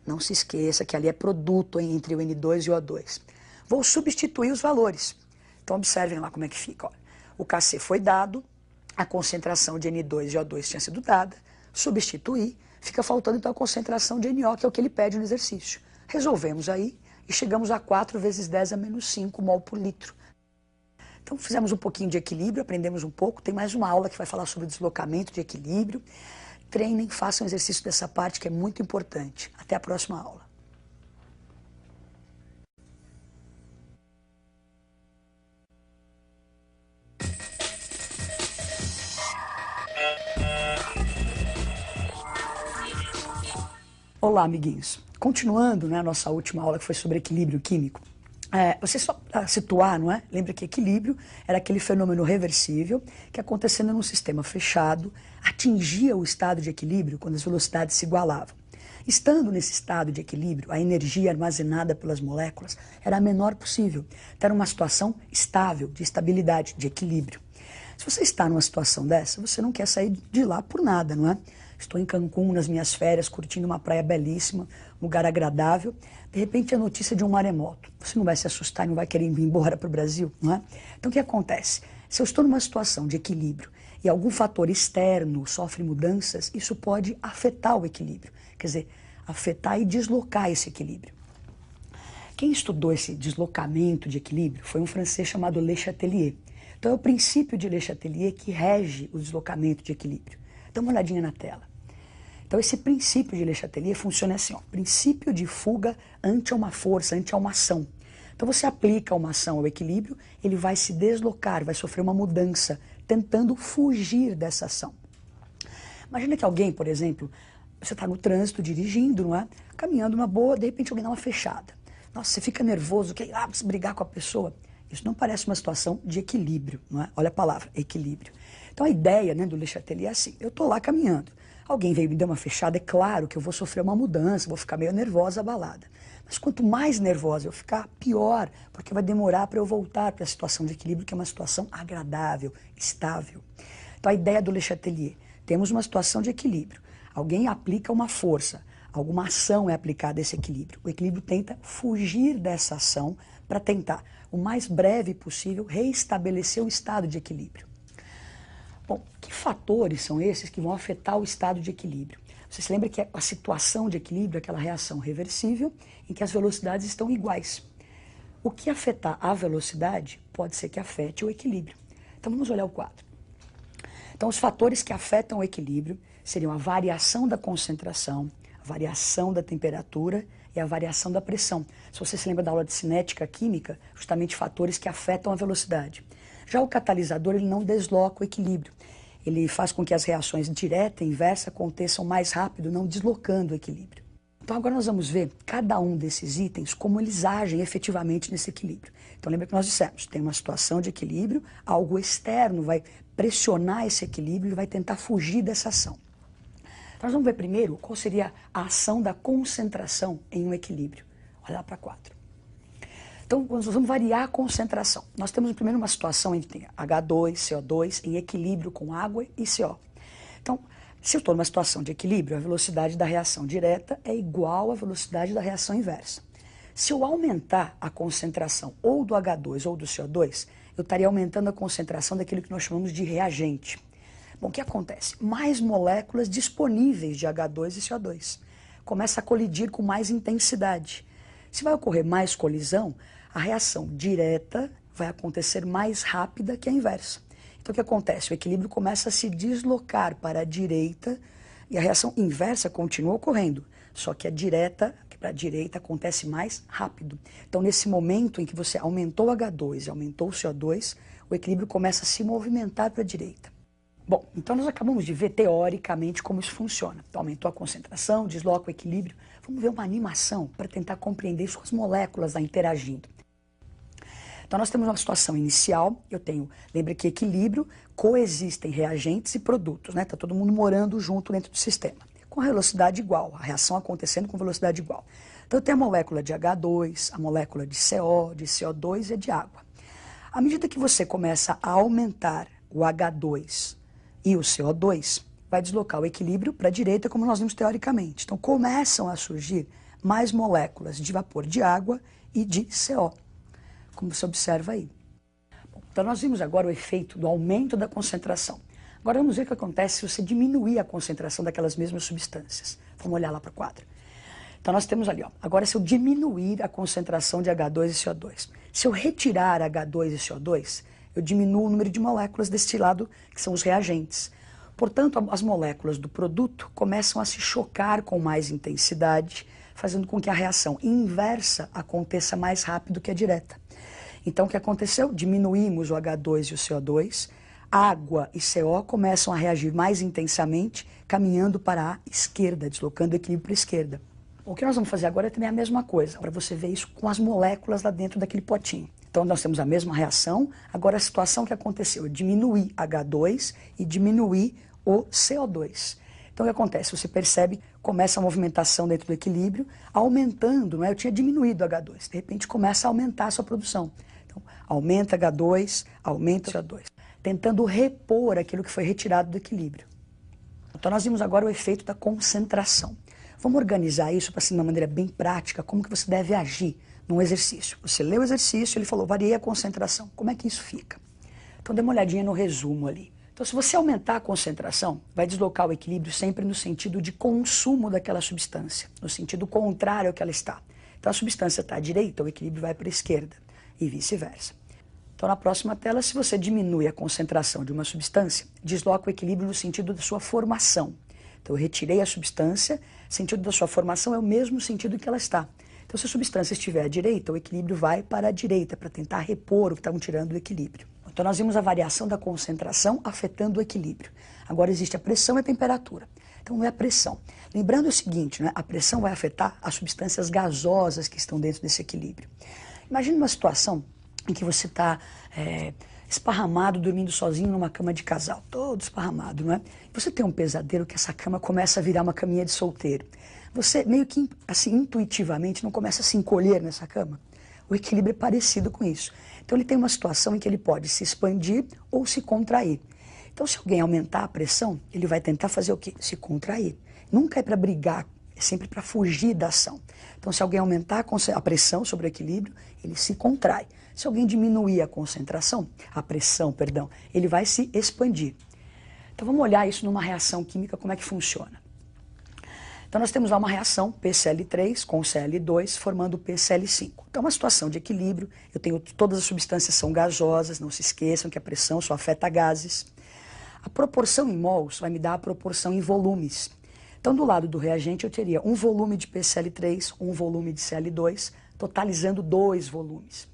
Não se esqueça que ali é produto entre o N2 e o O2. Vou substituir os valores. Então, observem lá como é que fica. Ó. O Kc foi dado, a concentração de N2 e O2 tinha sido dada, substituir, fica faltando então a concentração de NO, que é o que ele pede no exercício. Resolvemos aí e chegamos a 4 vezes 10 a menos 5 mol por litro. Então, fizemos um pouquinho de equilíbrio, aprendemos um pouco. Tem mais uma aula que vai falar sobre deslocamento de equilíbrio. Treinem, façam exercício dessa parte que é muito importante. Até a próxima aula. Olá, amiguinhos. Continuando, né, a nossa última aula que foi sobre equilíbrio químico. Você só para situar, não é? Lembra que equilíbrio era aquele fenômeno reversível que, acontecendo num sistema fechado, atingia o estado de equilíbrio quando as velocidades se igualavam. Estando nesse estado de equilíbrio, a energia armazenada pelas moléculas era a menor possível. Então, era uma situação estável, de estabilidade, de equilíbrio. Se você está numa situação dessa, você não quer sair de lá por nada, não é? Estou em Cancún nas minhas férias, curtindo uma praia belíssima, um lugar agradável. De repente, a notícia de um maremoto. Você não vai se assustar e não vai querer ir embora para o Brasil, não é? Então, o que acontece? Se eu estou numa situação de equilíbrio e algum fator externo sofre mudanças, isso pode afetar o equilíbrio. Quer dizer, afetar e deslocar esse equilíbrio. Quem estudou esse deslocamento de equilíbrio foi um francês chamado Le Chatelier. Então, é o princípio de Le Chatelier que rege o deslocamento de equilíbrio. Dá uma olhadinha na tela. Então, esse princípio de Le Chatelier funciona assim, ó, princípio de fuga ante uma força, ante uma ação. Então, você aplica uma ação ao equilíbrio, ele vai se deslocar, vai sofrer uma mudança, tentando fugir dessa ação. Imagina que alguém, por exemplo, você está no trânsito, dirigindo, não é? Caminhando uma boa, de repente alguém dá uma fechada. Nossa, você fica nervoso, quer brigar com a pessoa. Isso não parece uma situação de equilíbrio, não é? Olha a palavra, equilíbrio. Então a ideia, né, do Le Chatelier é assim, eu estou lá caminhando, alguém veio e me deu uma fechada, é claro que eu vou sofrer uma mudança, vou ficar meio nervosa, abalada. Mas quanto mais nervosa eu ficar, pior, porque vai demorar para eu voltar para a situação de equilíbrio, que é uma situação agradável, estável. Então a ideia do Le Chatelier, temos uma situação de equilíbrio, alguém aplica uma força, alguma ação é aplicada a esse equilíbrio. O equilíbrio tenta fugir dessa ação para tentar, o mais breve possível, reestabelecer o estado de equilíbrio. Bom, que fatores são esses que vão afetar o estado de equilíbrio? Você se lembra que a situação de equilíbrio é aquela reação reversível em que as velocidades estão iguais. O que afetar a velocidade pode ser que afete o equilíbrio. Então vamos olhar o quadro. Então os fatores que afetam o equilíbrio seriam a variação da concentração, a variação da temperatura e a variação da pressão. Se você se lembra da aula de cinética química, justamente fatores que afetam a velocidade. Já o catalisador, ele não desloca o equilíbrio. Ele faz com que as reações direta e inversa aconteçam mais rápido, não deslocando o equilíbrio. Então agora nós vamos ver cada um desses itens, como eles agem efetivamente nesse equilíbrio. Então lembra que nós dissemos, tem uma situação de equilíbrio, algo externo vai pressionar esse equilíbrio e vai tentar fugir dessa ação. Então nós vamos ver primeiro qual seria a ação da concentração em um equilíbrio. Olha lá para 4. Então, nós vamos variar a concentração. Nós temos primeiro uma situação em que tem H2, CO2 em equilíbrio com água e CO. Então, se eu estou numa situação de equilíbrio, a velocidade da reação direta é igual à velocidade da reação inversa. Se eu aumentar a concentração ou do H2 ou do CO2, eu estaria aumentando a concentração daquilo que nós chamamos de reagente. Bom, o que acontece? Mais moléculas disponíveis de H2 e CO2. Começa a colidir com mais intensidade. Se vai ocorrer mais colisão, a reação direta vai acontecer mais rápida que a inversa. Então o que acontece? O equilíbrio começa a se deslocar para a direita e a reação inversa continua ocorrendo, só que a direta, que para a direita, acontece mais rápido. Então nesse momento em que você aumentou o H2 e aumentou o CO2, o equilíbrio começa a se movimentar para a direita. Bom, então nós acabamos de ver teoricamente como isso funciona. Então aumentou a concentração, desloca o equilíbrio. Vamos ver uma animação para tentar compreender suas moléculas lá interagindo. Então nós temos uma situação inicial, lembra que equilíbrio, coexistem reagentes e produtos, né? Está todo mundo morando junto dentro do sistema, com velocidade igual, a reação acontecendo com velocidade igual. Então eu tenho a molécula de H2, a molécula de CO, de CO2 e de água. À medida que você começa a aumentar o H2 e o CO2, vai deslocar o equilíbrio para a direita, como nós vimos teoricamente. Então começam a surgir mais moléculas de vapor de água e de CO, como você observa aí. Bom, então nós vimos agora o efeito do aumento da concentração. Agora vamos ver o que acontece se você diminuir a concentração daquelas mesmas substâncias. Vamos olhar lá para o quadro. Então nós temos ali, ó, agora se eu diminuir a concentração de H2 e CO2. Se eu retirar H2 e CO2, eu diminuo o número de moléculas deste lado, que são os reagentes. Portanto, as moléculas do produto começam a se chocar com mais intensidade, fazendo com que a reação inversa aconteça mais rápido que a direta. Então, o que aconteceu? Diminuímos o H2 e o CO2, água e CO começam a reagir mais intensamente, caminhando para a esquerda, deslocando o equilíbrio para a esquerda. O que nós vamos fazer agora é também a mesma coisa, para você ver isso com as moléculas lá dentro daquele potinho. Então nós temos a mesma reação, agora a situação que aconteceu é diminuir H2 e diminuir o CO2. Então o que acontece? Você percebe, começa a movimentação dentro do equilíbrio, aumentando, não é? Eu tinha diminuído H2, de repente começa a aumentar a sua produção. Então aumenta H2, aumenta CO2, tentando repor aquilo que foi retirado do equilíbrio. Então nós vimos agora o efeito da concentração. Vamos organizar isso para ser de uma maneira bem prática, como que você deve agir num exercício. Você lê o exercício, ele falou, variei a concentração. Como é que isso fica? Então dê uma olhadinha no resumo ali. Então se você aumentar a concentração, vai deslocar o equilíbrio sempre no sentido de consumo daquela substância, no sentido contrário ao que ela está. Então a substância está à direita, o equilíbrio vai para a esquerda e vice-versa. Então na próxima tela, se você diminui a concentração de uma substância, desloca o equilíbrio no sentido da sua formação. Então eu retirei a substância, o sentido da sua formação é o mesmo sentido que ela está. Então se a substância estiver à direita, o equilíbrio vai para a direita, para tentar repor o que estavam tirando do equilíbrio. Então nós vimos a variação da concentração afetando o equilíbrio. Agora existe a pressão e a temperatura. Então não é a pressão. Lembrando o seguinte, né? A pressão vai afetar as substâncias gasosas que estão dentro desse equilíbrio. Imagine uma situação em que você está esparramado, dormindo sozinho numa cama de casal, todo esparramado, não é? Você tem um pesadelo que essa cama começa a virar uma caminha de solteiro. Você meio que, assim, intuitivamente não começa a se encolher nessa cama. O equilíbrio é parecido com isso. Então ele tem uma situação em que ele pode se expandir ou se contrair. Então se alguém aumentar a pressão, ele vai tentar fazer o quê? Se contrair. Nunca é para brigar, é sempre para fugir da ação. Então se alguém aumentar a pressão sobre o equilíbrio, ele se contrai. Se alguém diminuir a pressão, ele vai se expandir. Então vamos olhar isso numa reação química, como é que funciona. Então nós temos lá uma reação PCl3 com Cl2 formando PCl5. Então uma situação de equilíbrio, todas as substâncias são gasosas, não se esqueçam que a pressão só afeta gases. A proporção em mols vai me dar a proporção em volumes. Então do lado do reagente eu teria um volume de PCl3, um volume de Cl2, totalizando 2 volumes.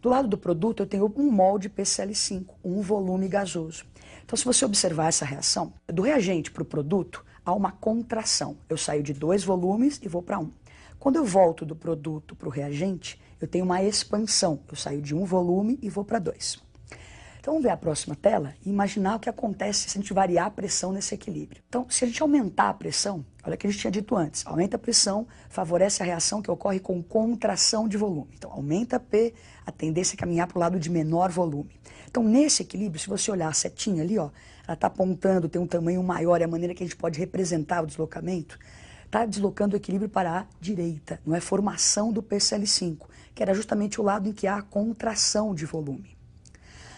Do lado do produto eu tenho 1 mol de PCl5, um volume gasoso. Então se você observar essa reação, do reagente para o produto há uma contração. Eu saio de 2 volumes e vou para 1. Quando eu volto do produto para o reagente, eu tenho uma expansão. Eu saio de 1 volume e vou para 2. Então vamos ver a próxima tela e imaginar o que acontece se a gente variar a pressão nesse equilíbrio. Então se a gente aumentar a pressão, olha o que a gente tinha dito antes, aumenta a pressão, favorece a reação que ocorre com contração de volume. Então aumenta P, a tendência é caminhar para o lado de menor volume. Então nesse equilíbrio, se você olhar a setinha ali, ó, ela está apontando, tem um tamanho maior, é a maneira que a gente pode representar o deslocamento, está deslocando o equilíbrio para a direita, não é formação do PCl5, que era justamente o lado em que há a contração de volume.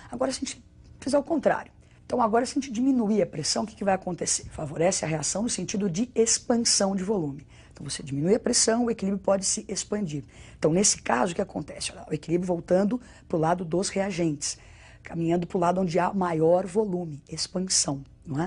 Agora, se a gente fizer o contrário, então agora se a gente diminuir a pressão, o que vai acontecer? Favorece a reação no sentido de expansão de volume. Então você diminui a pressão, o equilíbrio pode se expandir. Então nesse caso, o que acontece? Olha, o equilíbrio voltando para o lado dos reagentes, caminhando para o lado onde há maior volume, expansão, não é?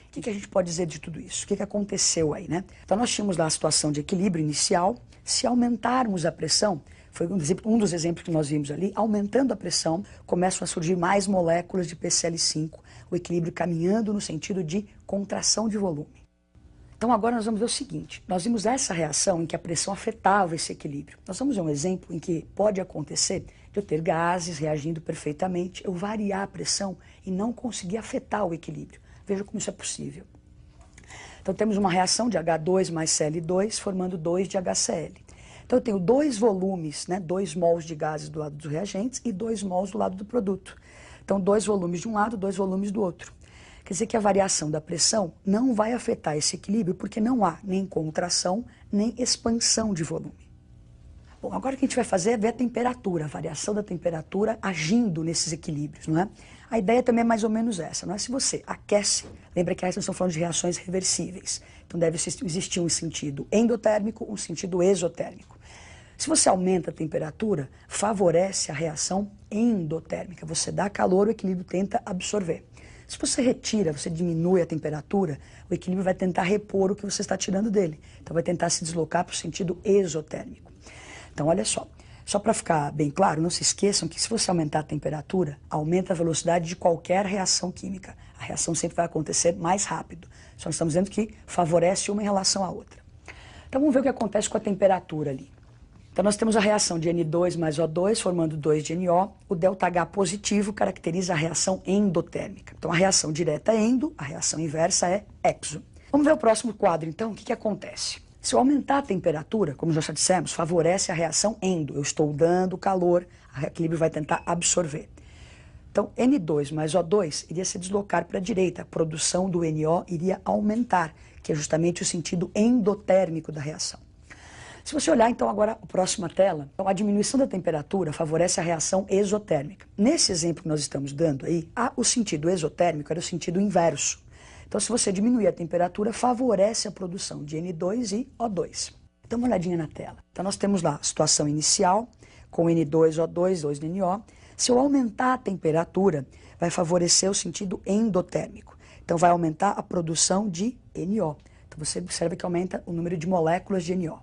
O que a gente pode dizer de tudo isso? O que aconteceu aí, né? Então nós tínhamos lá a situação de equilíbrio inicial, se aumentarmos a pressão, foi um dos exemplos que nós vimos ali, aumentando a pressão, começam a surgir mais moléculas de PCl5, o equilíbrio caminhando no sentido de contração de volume. Então agora nós vamos ver o seguinte, nós vimos essa reação em que a pressão afetava esse equilíbrio. Nós vamos ver um exemplo em que pode acontecer de eu ter gases reagindo perfeitamente, eu variar a pressão e não conseguir afetar o equilíbrio. Veja como isso é possível. Então temos uma reação de H2 mais Cl2 formando 2 de HCl. Então eu tenho 2 volumes, né, 2 mols de gases do lado dos reagentes e 2 mols do lado do produto. Então 2 volumes de um lado, 2 volumes do outro. Quer dizer que a variação da pressão não vai afetar esse equilíbrio porque não há nem contração, nem expansão de volume. Bom, agora o que a gente vai fazer é ver a temperatura, a variação da temperatura agindo nesses equilíbrios, não é? A ideia também é mais ou menos essa, não é? Se você aquece, lembra que nós estamos falando de reações reversíveis, então deve existir um sentido endotérmico, um sentido exotérmico. Se você aumenta a temperatura, favorece a reação endotérmica, você dá calor, o equilíbrio tenta absorver. Se você retira, você diminui a temperatura, o equilíbrio vai tentar repor o que você está tirando dele, então vai tentar se deslocar para o sentido exotérmico. Então olha só para ficar bem claro, não se esqueçam que se você aumentar a temperatura, aumenta a velocidade de qualquer reação química. A reação sempre vai acontecer mais rápido. Só estamos dizendo que favorece uma em relação à outra. Então vamos ver o que acontece com a temperatura ali. Então nós temos a reação de N2 mais O2 formando 2 de NO. O ΔH positivo caracteriza a reação endotérmica. Então a reação direta é endo, a reação inversa é exo. Vamos ver o próximo quadro então, o que acontece? Se eu aumentar a temperatura, como nós já dissemos, favorece a reação endo. Eu estou dando calor, o equilíbrio vai tentar absorver. Então N2 mais O2 iria se deslocar para a direita, a produção do NO iria aumentar, que é justamente o sentido endotérmico da reação. Se você olhar então agora a próxima tela, então, a diminuição da temperatura favorece a reação exotérmica. Nesse exemplo que nós estamos dando aí, o sentido exotérmico era o sentido inverso. Então se você diminuir a temperatura, favorece a produção de N2 e O2. Dá uma olhadinha na tela. Então nós temos lá a situação inicial, com N2O2, 2 de NO. Se eu aumentar a temperatura, vai favorecer o sentido endotérmico. Então vai aumentar a produção de NO. Então você observa que aumenta o número de moléculas de NO.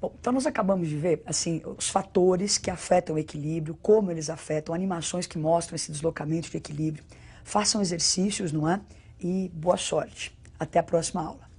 Bom, então nós acabamos de ver assim, os fatores que afetam o equilíbrio, como eles afetam, animações que mostram esse deslocamento de equilíbrio. Façam exercícios, não é? E boa sorte. Até a próxima aula.